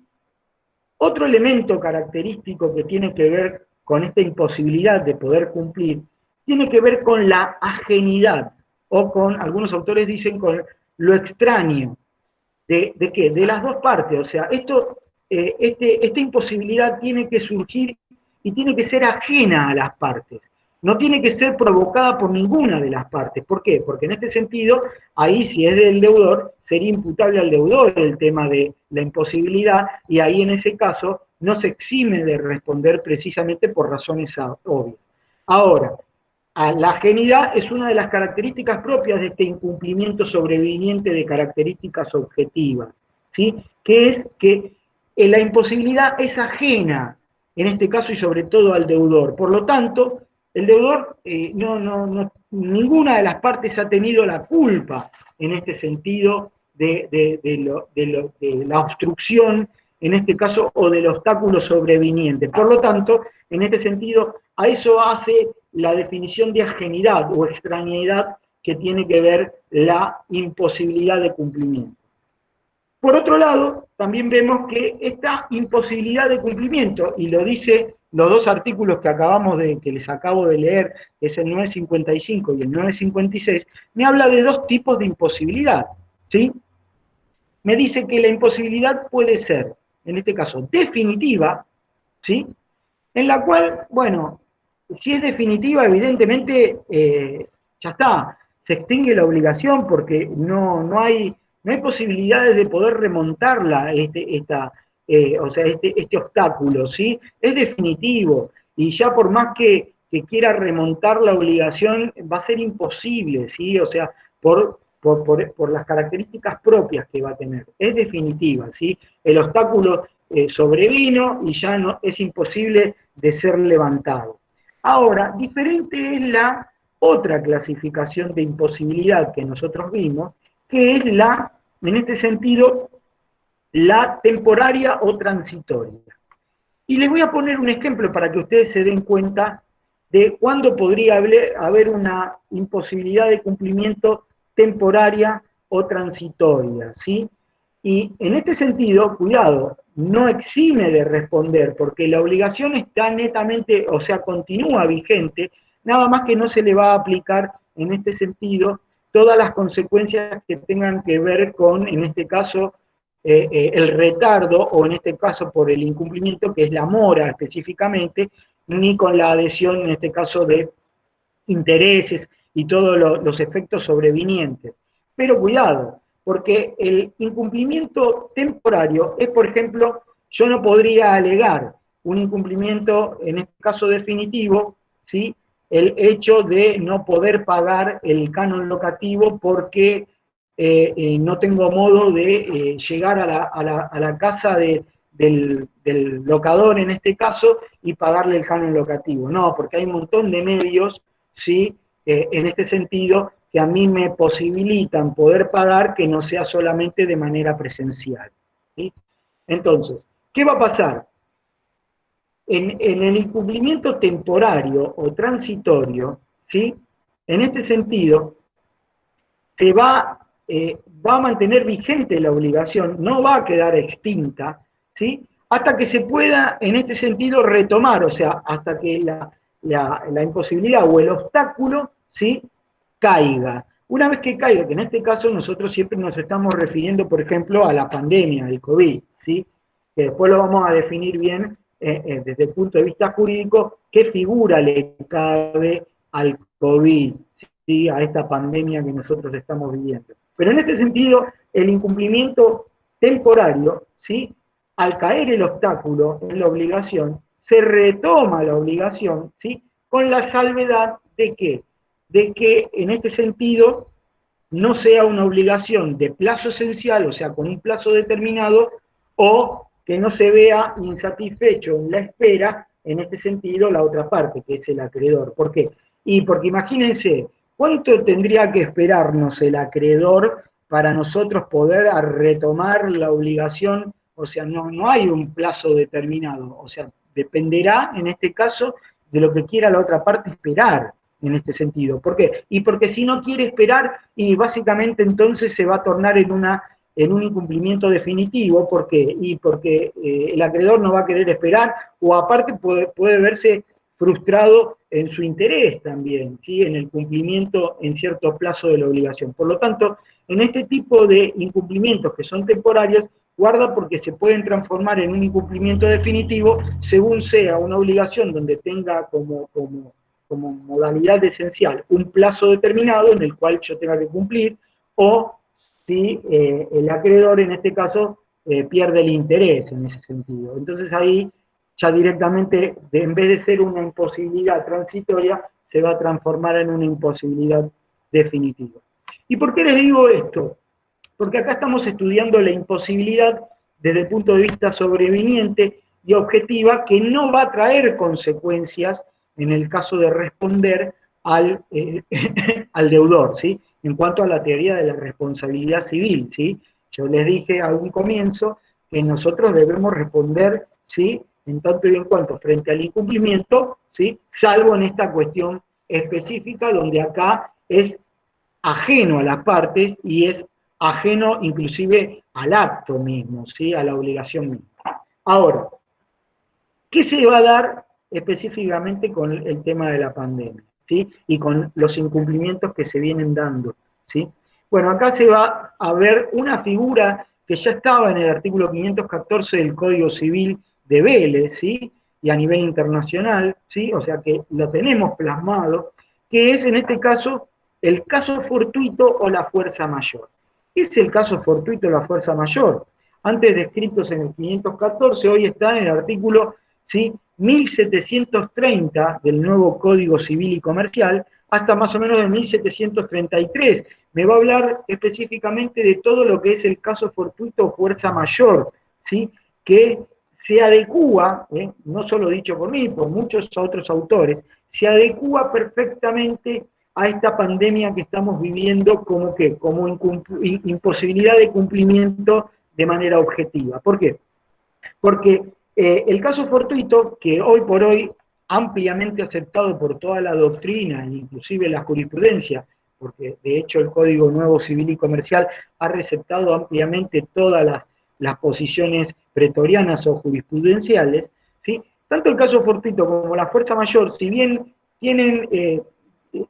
otro elemento característico que tiene que ver con esta imposibilidad de poder cumplir, tiene que ver con la ajenidad, o con, algunos autores dicen, con lo extraño. ¿De qué? De las dos partes. O sea, esta imposibilidad tiene que surgir y tiene que ser ajena a las partes. No tiene que ser provocada por ninguna de las partes. ¿Por qué? Porque en este sentido, ahí si es del deudor, sería imputable al deudor el tema de la imposibilidad, y ahí en ese caso no se exime de responder precisamente por razones obvias. Ahora, la ajenidad es una de las características propias de este incumplimiento sobreviniente de características objetivas, ¿sí? Que es que la imposibilidad es ajena, en este caso y sobre todo al deudor. Por lo tanto, el deudor, ninguna de las partes ha tenido la culpa en este sentido de la obstrucción, en este caso, o del obstáculo sobreviniente. Por lo tanto, en este sentido, a eso hace la definición de ajenidad o extrañidad que tiene que ver la imposibilidad de cumplimiento. Por otro lado, también vemos que esta imposibilidad de cumplimiento, y lo dice los dos artículos que les acabo de leer, que es el 955 y el 956, me habla de dos tipos de imposibilidad, ¿sí? Me dice que la imposibilidad puede ser, en este caso, definitiva, ¿sí? En la cual, bueno, si es definitiva, evidentemente, ya está, se extingue la obligación porque no hay posibilidades de poder remontarla, este obstáculo, ¿sí? Es definitivo, y ya por más que quiera remontar la obligación, va a ser imposible, ¿sí? O sea, por las características propias que va a tener. Es definitiva, ¿sí? El obstáculo sobrevino y ya no es imposible de ser levantado. Ahora, diferente es la otra clasificación de imposibilidad que nosotros vimos, que es en este sentido, la temporaria o transitoria. Y les voy a poner un ejemplo para que ustedes se den cuenta de cuándo podría haber una imposibilidad de cumplimiento temporaria o transitoria, ¿sí? Y en este sentido, cuidado, no exime de responder, porque la obligación está netamente, o sea, continúa vigente, nada más que no se le va a aplicar en este sentido todas las consecuencias que tengan que ver con, en este caso, el retardo, o en este caso por el incumplimiento, que es la mora específicamente, ni con la adhesión, en este caso, de intereses y todos los efectos sobrevinientes. Pero cuidado, porque el incumplimiento temporario es, por ejemplo, yo no podría alegar un incumplimiento, en este caso definitivo, ¿sí? El hecho de no poder pagar el canon locativo porque no tengo modo de llegar a la casa del locador, en este caso, y pagarle el canon locativo. No, porque hay un montón de medios, ¿sí? En este sentido, que a mí me posibilitan poder pagar que no sea solamente de manera presencial, ¿sí? Entonces, ¿qué va a pasar? En el incumplimiento temporario o transitorio, ¿sí? En este sentido, se va a mantener vigente la obligación, no va a quedar extinta, ¿sí? Hasta que se pueda, en este sentido, retomar, o sea, hasta que la imposibilidad o el obstáculo, ¿sí? Caiga. Una vez que caiga, que en este caso nosotros siempre nos estamos refiriendo, por ejemplo, a la pandemia del COVID, ¿sí? Que después lo vamos a definir bien desde el punto de vista jurídico, qué figura le cabe al COVID, ¿sí? A esta pandemia que nosotros estamos viviendo. Pero en este sentido, el incumplimiento temporario, ¿sí? Al caer el obstáculo en la obligación, se retoma la obligación, ¿sí? Con la salvedad de que en este sentido no sea una obligación de plazo esencial, o sea, con un plazo determinado, o que no se vea insatisfecho en la espera, en este sentido, la otra parte, que es el acreedor. ¿Por qué? Y porque imagínense, ¿cuánto tendría que esperarnos el acreedor para nosotros poder retomar la obligación? O sea, no hay un plazo determinado, o sea, dependerá, en este caso, de lo que quiera la otra parte esperar, en este sentido. ¿Por qué? Y porque si no quiere esperar, y básicamente entonces se va a tornar en un incumplimiento definitivo. ¿Por qué? Y porque el acreedor no va a querer esperar, o aparte puede verse frustrado en su interés también, ¿sí? En el cumplimiento en cierto plazo de la obligación. Por lo tanto, en este tipo de incumplimientos que son temporarios, guarda, porque se pueden transformar en un incumplimiento definitivo según sea una obligación donde tenga como modalidad esencial un plazo determinado en el cual yo tenga que cumplir, o si el acreedor en este caso pierde el interés en ese sentido. Entonces ahí ya directamente, en vez de ser una imposibilidad transitoria, se va a transformar en una imposibilidad definitiva. ¿Y por qué les digo esto? Porque acá estamos estudiando la imposibilidad desde el punto de vista sobreviniente y objetiva, que no va a traer consecuencias en el caso de responder al, al deudor, ¿sí? En cuanto a la teoría de la responsabilidad civil, ¿sí? Yo les dije a un comienzo que nosotros debemos responder, ¿sí? En tanto y en cuanto frente al incumplimiento, ¿sí? Salvo en esta cuestión específica, donde acá es ajeno a las partes y es ajeno inclusive al acto mismo, ¿sí? A la obligación misma. Ahora, ¿qué se va a dar específicamente con el tema de la pandemia? ¿Sí? Y con los incumplimientos que se vienen dando, ¿sí? Bueno, acá se va a ver una figura que ya estaba en el artículo 514 del Código Civil de Vélez, ¿sí? Y a nivel internacional, ¿sí? O sea que lo tenemos plasmado, que es en este caso el caso fortuito o la fuerza mayor. ¿Qué es el caso fortuito o la fuerza mayor? Antes descritos en el 514, hoy está en el artículo, ¿sí? 1730 del nuevo Código Civil y Comercial, hasta más o menos de 1733. Me va a hablar específicamente de todo lo que es el caso fortuito o fuerza mayor, ¿sí? Que se adecúa, no solo dicho por mí, por muchos otros autores, se adecúa perfectamente a esta pandemia que estamos viviendo como que, como imposibilidad de cumplimiento de manera objetiva. ¿Por qué? Porque el caso fortuito, que hoy por hoy ampliamente aceptado por toda la doctrina, inclusive la jurisprudencia, porque de hecho el Código Nuevo Civil y Comercial ha receptado ampliamente todas las posiciones pretorianas o jurisprudenciales, ¿sí? Tanto el caso fortuito como la fuerza mayor, si bien tienen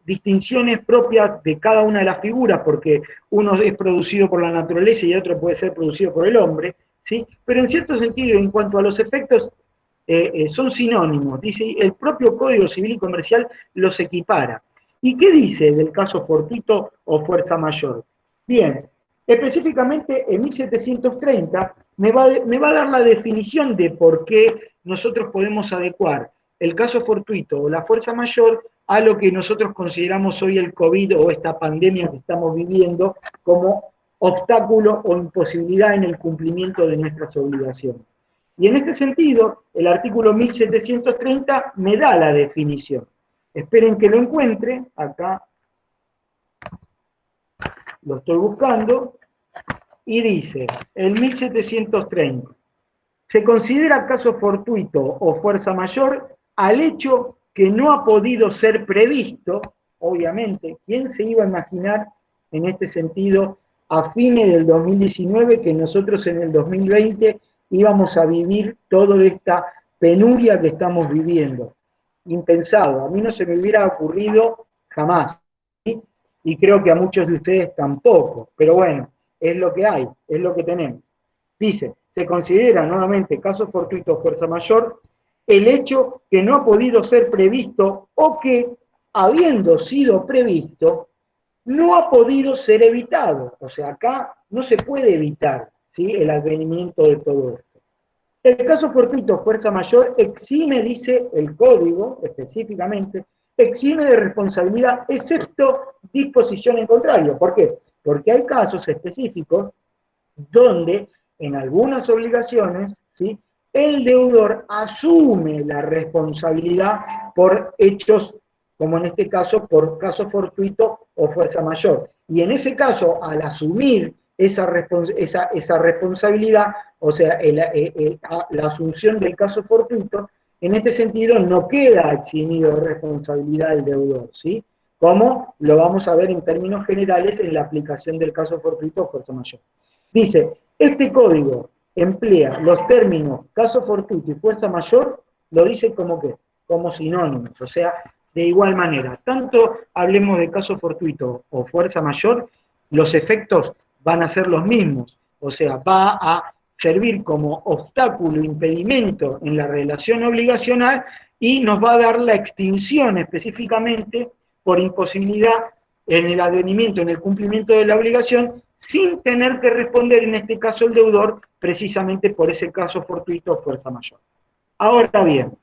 distinciones propias de cada una de las figuras, porque uno es producido por la naturaleza y otro puede ser producido por el hombre, ¿sí? Pero en cierto sentido, en cuanto a los efectos, son sinónimos. Dice, el propio Código Civil y Comercial los equipara. ¿Y qué dice del caso fortuito o fuerza mayor? Bien, específicamente en 1730 me va a dar la definición de por qué nosotros podemos adecuar el caso fortuito o la fuerza mayor a lo que nosotros consideramos hoy el COVID o esta pandemia que estamos viviendo como obstáculo o imposibilidad en el cumplimiento de nuestras obligaciones. Y en este sentido, el artículo 1730 me da la definición. Esperen que lo encuentre, acá lo estoy buscando, y dice, el 1730, se considera caso fortuito o fuerza mayor al hecho que no ha podido ser previsto, obviamente, ¿quién se iba a imaginar en este sentido a fines del 2019 que nosotros en el 2020 íbamos a vivir toda esta penuria que estamos viviendo? Impensado, a mí no se me hubiera ocurrido jamás, ¿sí? Y creo que a muchos de ustedes tampoco, pero bueno, es lo que hay, es lo que tenemos. Dice, se considera nuevamente caso fortuito o fuerza mayor el hecho que no ha podido ser previsto o que, habiendo sido previsto, no ha podido ser evitado. O sea, acá no se puede evitar, ¿sí?, el advenimiento de todo esto. El caso fortuito o fuerza mayor exime, dice el código específicamente, exime de responsabilidad, excepto disposición en contrario. ¿Por qué? Porque hay casos específicos donde en algunas obligaciones, ¿sí?, el deudor asume la responsabilidad por hechos, como en este caso, por caso fortuito o fuerza mayor. Y en ese caso, al asumir esa responsabilidad, o sea, la asunción del caso fortuito, en este sentido no queda eximido de responsabilidad del deudor, ¿sí? Como lo vamos a ver en términos generales en la aplicación del caso fortuito o fuerza mayor. Dice, este código emplea los términos caso fortuito y fuerza mayor, lo dice como que, como sinónimos, o sea, de igual manera. Tanto hablemos de caso fortuito o fuerza mayor, los efectos van a ser los mismos, o sea, va a servir como obstáculo, impedimento en la relación obligacional y nos va a dar la extinción específicamente por imposibilidad en el advenimiento, en el cumplimiento de la obligación, sin tener que responder, en este caso, el deudor, precisamente por ese caso fortuito o fuerza mayor. Ahora bien,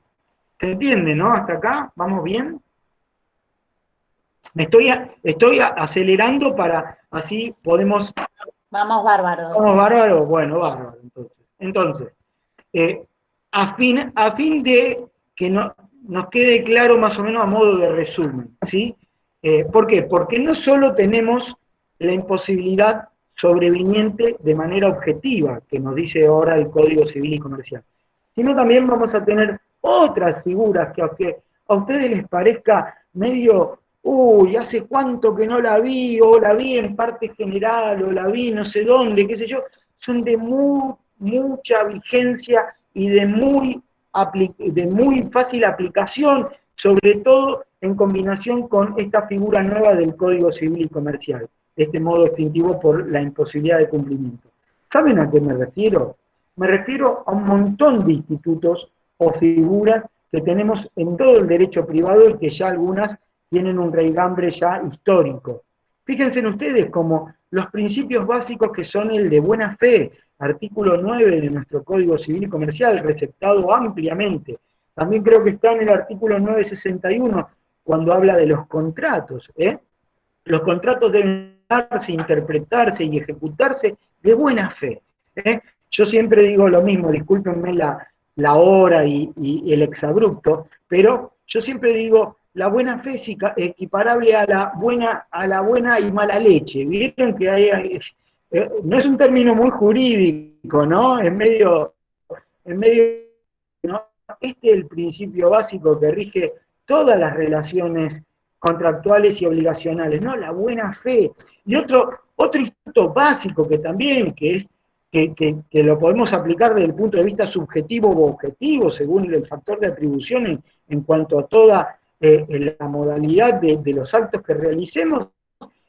¿se entiende, no? ¿Hasta acá? ¿Vamos bien? Estoy acelerando para así podemos... Vamos bárbaro. ¿Vamos bárbaro? Bueno, bárbaro, entonces. A fin de que nos quede claro más o menos a modo de resumen, ¿sí? ¿Por qué? Porque no solo tenemos la imposibilidad sobreviniente de manera objetiva, que nos dice ahora el Código Civil y Comercial, sino también vamos a tener otras figuras que aunque a ustedes les parezca medio, uy, hace cuánto que no la vi, o la vi en parte general, o la vi no sé dónde, qué sé yo, son de mucha vigencia y de muy fácil aplicación, sobre todo en combinación con esta figura nueva del Código Civil y Comercial, este modo extintivo por la imposibilidad de cumplimiento. ¿Saben a qué me refiero? Me refiero a un montón de institutos o figuras que tenemos en todo el derecho privado y que ya algunas tienen un raigambre ya histórico. Fíjense en ustedes como los principios básicos que son el de buena fe, artículo 9 de nuestro Código Civil y Comercial, receptado ampliamente. También creo que está en el artículo 961, cuando habla de los contratos. Los contratos deben darse, interpretarse y ejecutarse de buena fe. Yo siempre digo lo mismo, discúlpenme la hora y el exabrupto, pero yo siempre digo, la buena fe es equiparable a la buena y mala leche. Vieron que no es un término muy jurídico, ¿no? ¿no? Este es el principio básico que rige todas las relaciones contractuales y obligacionales, ¿no? La buena fe. Y otro instituto básico que también, que lo podemos aplicar desde el punto de vista subjetivo o objetivo, según el factor de atribución en cuanto a toda la modalidad de los actos que realicemos,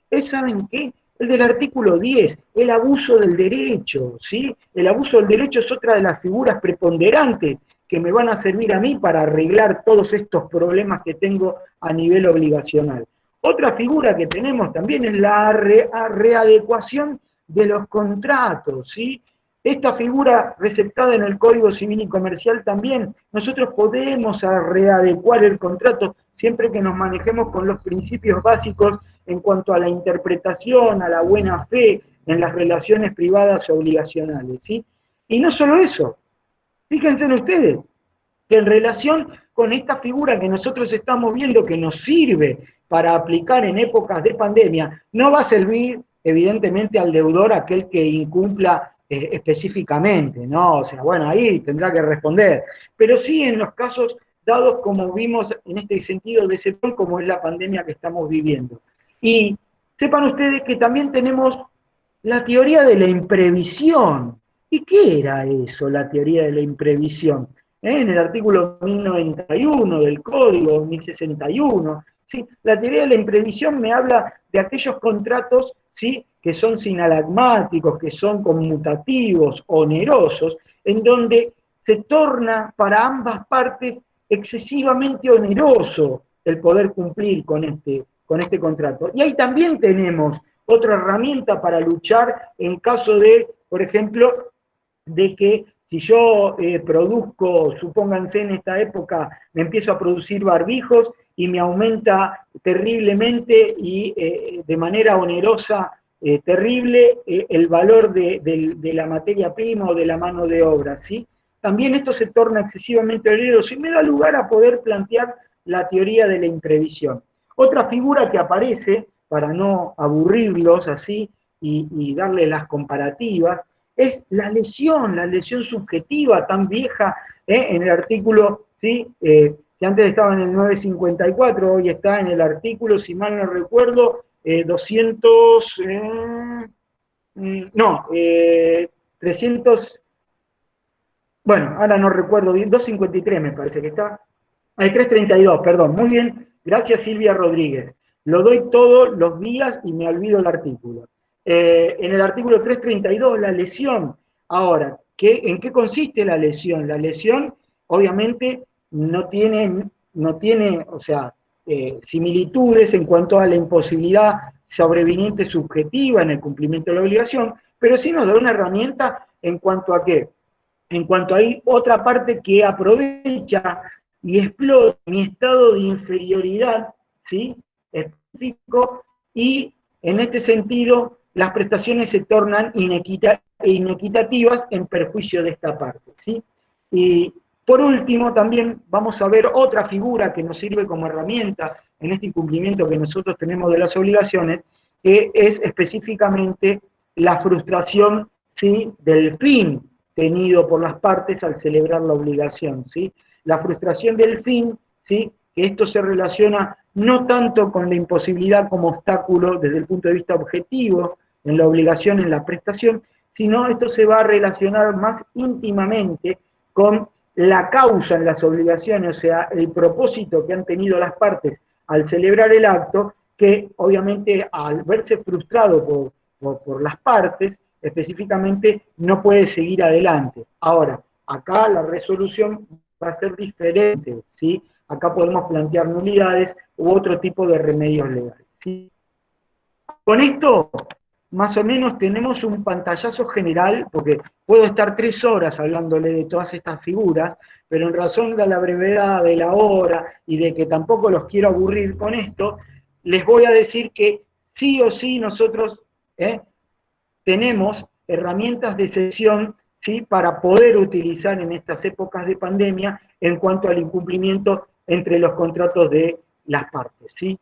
es, ¿saben qué? El del artículo 10, el abuso del derecho, ¿sí? El abuso del derecho es otra de las figuras preponderantes que me van a servir a mí para arreglar todos estos problemas que tengo a nivel obligacional. Otra figura que tenemos también es la readecuación de los contratos, ¿sí? Esta figura receptada en el Código Civil y Comercial también, nosotros podemos readecuar el contrato siempre que nos manejemos con los principios básicos en cuanto a la interpretación, a la buena fe en las relaciones privadas obligacionales, ¿sí? Y no solo eso, fíjense en ustedes, que en relación con esta figura que nosotros estamos viendo que nos sirve para aplicar en épocas de pandemia, no va a servir evidentemente al deudor aquel que incumpla específicamente, ¿no? O sea, bueno, ahí tendrá que responder, pero sí en los casos dados como vimos en este sentido de excepción, como es la pandemia que estamos viviendo. Y sepan ustedes que también tenemos la teoría de la imprevisión. ¿Y qué era eso, la teoría de la imprevisión? En el artículo 1091 del Código, 1061, ¿sí? La teoría de la imprevisión me habla de aquellos contratos, ¿sí?, que son sinalagmáticos, que son conmutativos, onerosos, en donde se torna para ambas partes excesivamente oneroso el poder cumplir con este contrato. Y ahí también tenemos otra herramienta para luchar en caso de, por ejemplo, de que si yo produzco, supónganse en esta época, me empiezo a producir barbijos y me aumenta terriblemente y de manera onerosa, terrible, el valor de la materia prima o de la mano de obra, ¿sí? También esto se torna excesivamente oneroso y me da lugar a poder plantear la teoría de la imprevisión. Otra figura que aparece, para no aburrirlos así y darle las comparativas, es la lesión subjetiva tan vieja, en el artículo, ¿sí? Que antes estaba en el 954, hoy está en el artículo, si mal no recuerdo, 300, bueno, ahora no recuerdo bien, 253 me parece que está, 332, perdón, muy bien, gracias Silvia Rodríguez. Lo doy todos los días y me olvido el artículo. En el artículo 332, la lesión. Ahora, ¿en qué consiste la lesión? La lesión, obviamente, no tiene o sea, similitudes en cuanto a la imposibilidad sobreviniente subjetiva en el cumplimiento de la obligación, pero sí nos da una herramienta en cuanto a qué. En cuanto hay otra parte que aprovecha y explota mi estado de inferioridad, ¿sí?, específico, y en este sentido las prestaciones se tornan inequitativas en perjuicio de esta parte, ¿sí? Y por último, también vamos a ver otra figura que nos sirve como herramienta en este incumplimiento que nosotros tenemos de las obligaciones, que es específicamente la frustración, ¿sí?, del fin tenido por las partes al celebrar la obligación, ¿sí? La frustración del fin, ¿sí?, que esto se relaciona no tanto con la imposibilidad como obstáculo desde el punto de vista objetivo, en la obligación, en la prestación, sino esto se va a relacionar más íntimamente con la causa en las obligaciones, o sea, el propósito que han tenido las partes al celebrar el acto, que obviamente al verse frustrado por las partes, específicamente no puede seguir adelante. Ahora, acá la resolución va a ser diferente, ¿sí? Acá podemos plantear nulidades u otro tipo de remedios legales, ¿sí? Con esto, más o menos tenemos un pantallazo general, porque puedo estar 3 horas hablándole de todas estas figuras, pero en razón de la brevedad de la hora y de que tampoco los quiero aburrir con esto, les voy a decir que sí o sí nosotros tenemos herramientas de excepción, ¿sí?, para poder utilizar en estas épocas de pandemia en cuanto al incumplimiento entre los contratos de las partes, ¿sí?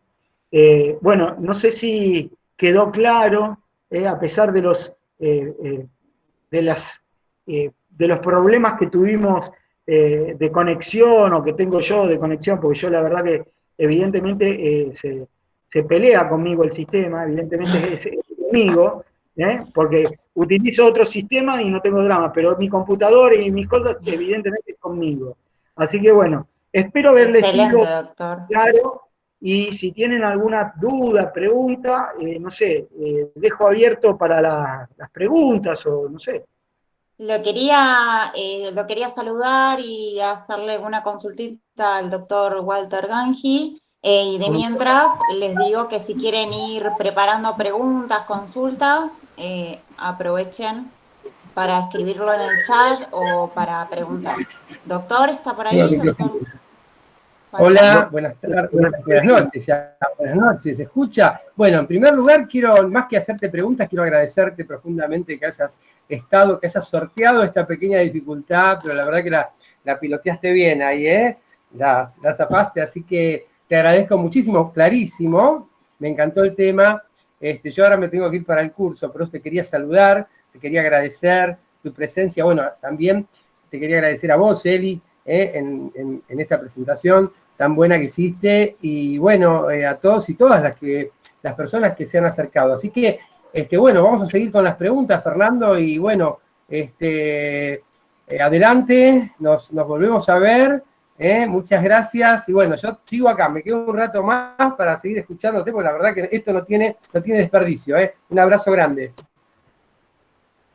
Bueno, no sé si quedó claro, a pesar de de los problemas que tuvimos de conexión, o que tengo yo de conexión, porque yo la verdad que evidentemente se pelea conmigo el sistema, evidentemente es enemigo, porque utilizo otro sistema y no tengo drama, pero mi computador y mis cosas evidentemente es conmigo. Así que bueno, espero haberles Excelente, sido doctor. claro. Y si tienen alguna duda, pregunta, no sé, dejo abierto para las preguntas, o no sé. Lo quería saludar y hacerle una consultita al doctor Walter Gangi, y de mientras les digo que si quieren ir preparando preguntas, consultas, aprovechen para escribirlo en el chat o para preguntar. Doctor, ¿está por ahí? Doctor. Hola, buenas tardes, buenas noches, ya, buenas noches, ¿se escucha? Bueno, en primer lugar, quiero, más que hacerte preguntas, quiero agradecerte profundamente que hayas estado, que hayas sorteado esta pequeña dificultad, pero la verdad que la piloteaste bien ahí, la zafaste, así que te agradezco muchísimo, clarísimo, me encantó el tema. Yo ahora me tengo que ir para el curso, pero te quería saludar, te quería agradecer tu presencia, bueno, también te quería agradecer a vos, Eli, en esta presentación tan buena que hiciste, y bueno, a todos y todas las personas que se han acercado. Así que, bueno, vamos a seguir con las preguntas, Fernando, y bueno, adelante, nos volvemos a ver, muchas gracias, y bueno, yo sigo acá, me quedo un rato más para seguir escuchándote, porque la verdad que esto no tiene desperdicio, un abrazo grande.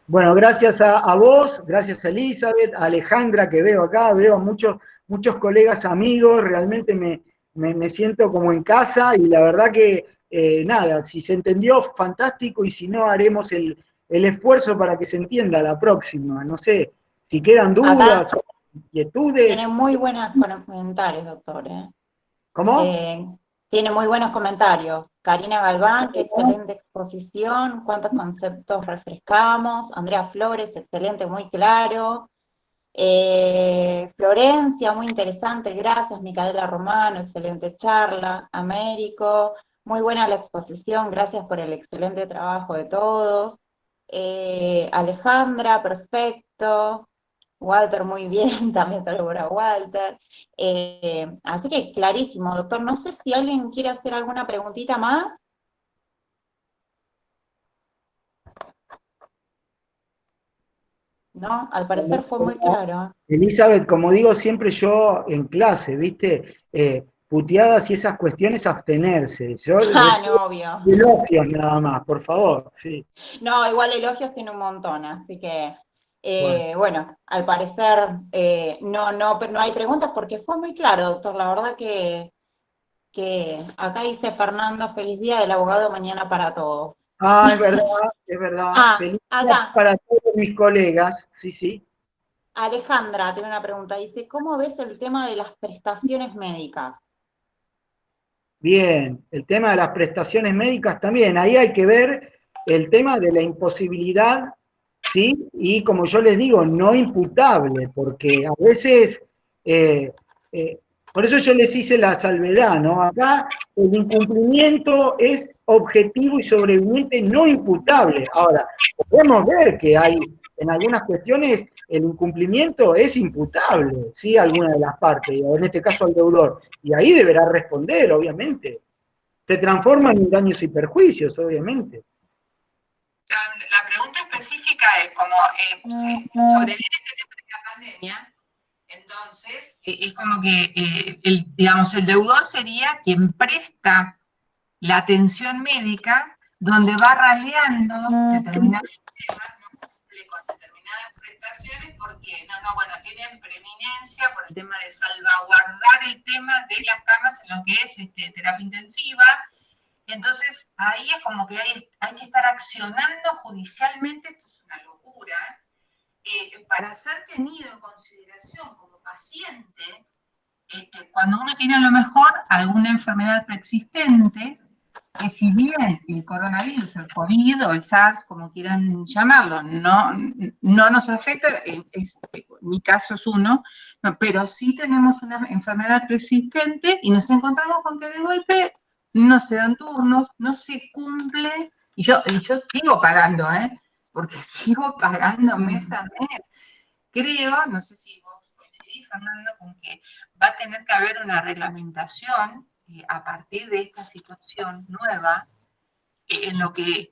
Bueno, gracias a vos, gracias a Elizabeth, a Alejandra, que veo acá, veo a muchos colegas, amigos, realmente me siento como en casa, y la verdad que, nada, si se entendió, fantástico, y si no, haremos el esfuerzo para que se entienda la próxima. No sé, si quedan dudas o inquietudes. Tiene muy buenos comentarios, doctor. ¿Cómo? Tiene muy buenos comentarios. Karina Galván, qué excelente exposición, cuántos conceptos refrescamos. Andrea Flores, excelente, muy claro. Florencia, muy interesante, gracias. Micaela Romano, excelente charla. Américo, muy buena la exposición, gracias por el excelente trabajo de todos. Alejandra, perfecto. Walter, muy bien, también saludo a Walter. Así que clarísimo, doctor. No sé si alguien quiere hacer alguna preguntita más. No, al parecer fue muy claro. Elizabeth, como digo siempre yo en clase, ¿viste? Puteadas y esas cuestiones, abstenerse. Yo No, obvio. elogios nada más, por favor. Sí. No, igual elogios tiene un montón, así que, bueno, al parecer no hay preguntas porque fue muy claro, doctor. La verdad que acá dice Fernando, feliz día del abogado mañana para todos. Ah, es verdad, es verdad. Feliz día Acá. para todos mis colegas, sí, sí. Alejandra tiene una pregunta, dice, ¿cómo ves el tema de las prestaciones médicas? Bien, el tema de las prestaciones médicas también, ahí hay que ver el tema de la imposibilidad, ¿sí? Y como yo les digo, no imputable, porque a veces, eh, por eso yo les hice la salvedad, ¿no? Acá el incumplimiento es objetivo y sobreviviente no imputable. Ahora, podemos ver que hay en algunas cuestiones el incumplimiento es imputable, ¿sí? A alguna de las partes, o en este caso al deudor. Y ahí deberá responder, obviamente. Se transforman en daños y perjuicios, obviamente. La pregunta específica es como sobreviene este tema de la pandemia, entonces es como que digamos, el deudor sería quien presta la atención médica, donde va raleando determinados sistemas, no cumple con determinadas prestaciones porque bueno, tienen preeminencia por el tema de salvaguardar el tema de las camas en lo que es terapia intensiva. Entonces, ahí es como que hay que estar accionando judicialmente, esto es una locura, para ser tenido en consideración como paciente, cuando uno tiene a lo mejor alguna enfermedad preexistente, que si bien el coronavirus, el COVID o el SARS, como quieran llamarlo, no nos afecta, mi caso es uno, pero sí tenemos una enfermedad persistente y nos encontramos con que de golpe no se dan turnos, no se cumple, y yo sigo pagando, porque sigo pagando mes a mes. Creo, no sé si vos coincidís, Fernando, con que va a tener que haber una reglamentación a partir de esta situación nueva en lo que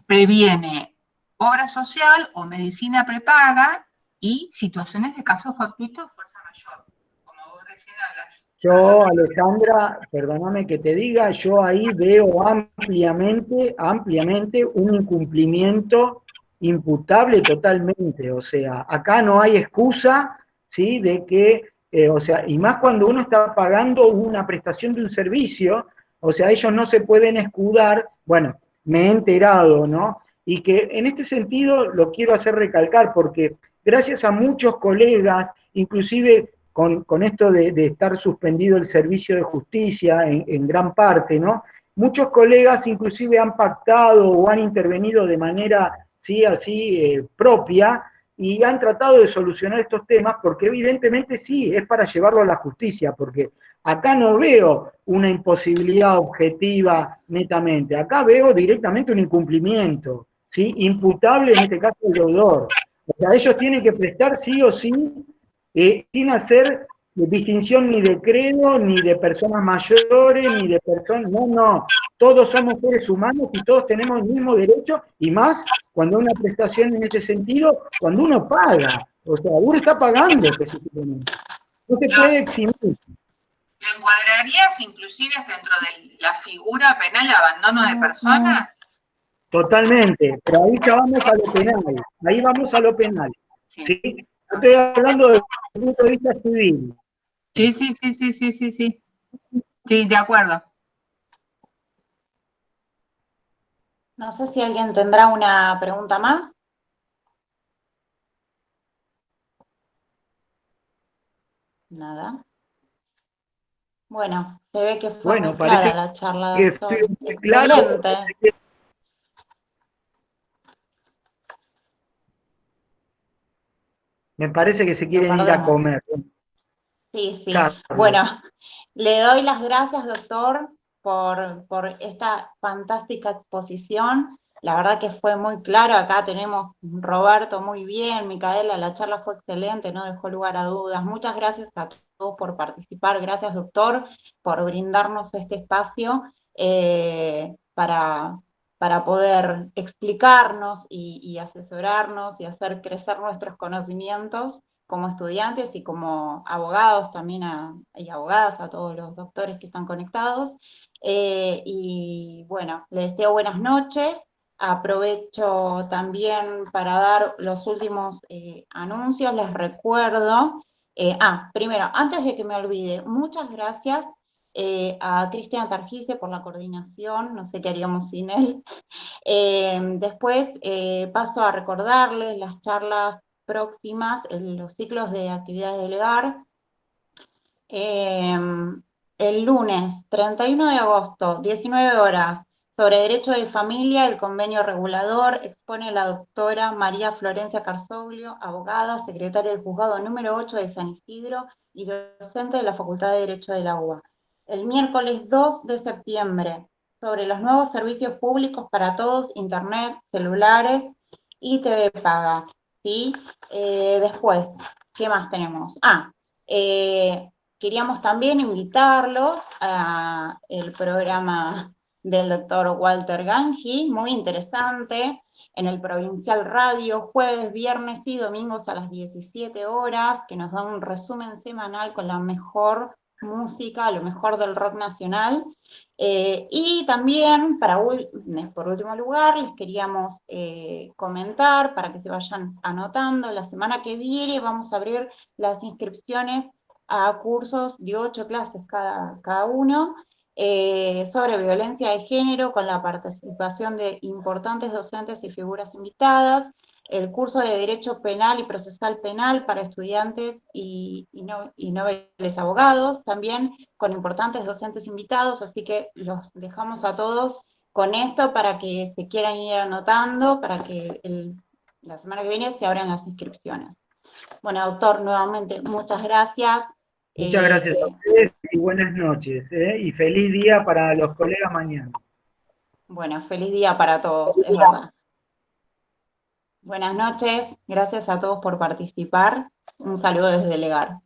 previene obra social o medicina prepaga y situaciones de casos fortuitos o fuerza mayor, como vos recién hablas. Yo, Alejandra, perdóname que te diga, yo ahí veo ampliamente un incumplimiento imputable totalmente. O sea, acá no hay excusa, ¿sí? De que, o sea, y más cuando uno está pagando una prestación de un servicio, o sea, ellos no se pueden escudar, bueno, me he enterado, ¿no? Y que en este sentido lo quiero hacer recalcar, porque gracias a muchos colegas, inclusive con esto de estar suspendido el servicio de justicia en gran parte, ¿no? Muchos colegas inclusive han pactado o han intervenido de manera, sí, así, propia, y han tratado de solucionar estos temas, porque evidentemente sí, es para llevarlo a la justicia, porque acá no veo una imposibilidad objetiva netamente, acá veo directamente un incumplimiento, ¿sí? Imputable en este caso el deudor. O sea, ellos tienen que prestar sí o sí, sin hacer distinción ni de credo, ni de personas mayores, ni de personas, no, todos somos seres humanos y todos tenemos el mismo derecho, y más cuando una prestación en este sentido, cuando uno paga, o sea, uno está pagando específicamente, no se puede eximir. ¿Lo encuadrarías inclusive dentro de la figura penal de abandono de persona? Totalmente, pero ahí ya vamos a lo penal, ahí vamos a lo penal, Sí. ¿sí? Estoy hablando desde el punto de vista civil. Sí. Sí, de acuerdo. No sé si alguien tendrá una pregunta más. Nada. Bueno, se ve que fue muy clara la charla, doctor. Excelente. Me parece que se quieren ir a comer. Sí. Carlos. Bueno, le doy las gracias, doctor, por esta fantástica exposición. La verdad que fue muy claro. Acá tenemos Roberto muy bien, Micaela, la charla fue excelente, no dejó lugar a dudas. Muchas gracias a todos por participar. Gracias, doctor, por brindarnos este espacio para poder explicarnos y asesorarnos y hacer crecer nuestros conocimientos como estudiantes y como abogados también y abogadas, a todos los doctores que están conectados. Y bueno, les deseo buenas noches. Aprovecho también para dar los últimos anuncios. Les recuerdo, primero, antes de que me olvide, muchas gracias a Cristian Targise por la coordinación, no sé qué haríamos sin él. Después paso a recordarles las charlas próximas, los ciclos de actividades del hogar. el lunes 31 de agosto, 19 horas, sobre derecho de familia, el convenio regulador, expone la doctora María Florencia Carzoglio, abogada, secretaria del juzgado número 8 de San Isidro y docente de la Facultad de Derecho de la UBA. El miércoles 2 de septiembre, sobre los nuevos servicios públicos para todos, internet, celulares y TV paga. ¿Sí? Después, ¿qué más tenemos? Queríamos también invitarlos al programa del doctor Walter Gangi, muy interesante, en el Provincial Radio, jueves, viernes y domingos a las 17 horas, que nos da un resumen semanal con la mejor música, lo mejor del rock nacional. Y también, por último lugar, les queríamos comentar, para que se vayan anotando, la semana que viene vamos a abrir las inscripciones a cursos de 8 clases cada uno, sobre violencia de género, con la participación de importantes docentes y figuras invitadas, el curso de Derecho Penal y Procesal Penal para estudiantes y noveles abogados, también con importantes docentes invitados, así que los dejamos a todos con esto para que se quieran ir anotando, para que la semana que viene se abran las inscripciones. Bueno, doctor, nuevamente, muchas gracias. Muchas gracias a ustedes y buenas noches, y feliz día para los colegas mañana. Bueno, feliz día para todos, es verdad. Buenas noches, gracias a todos por participar. Un saludo desde Legar.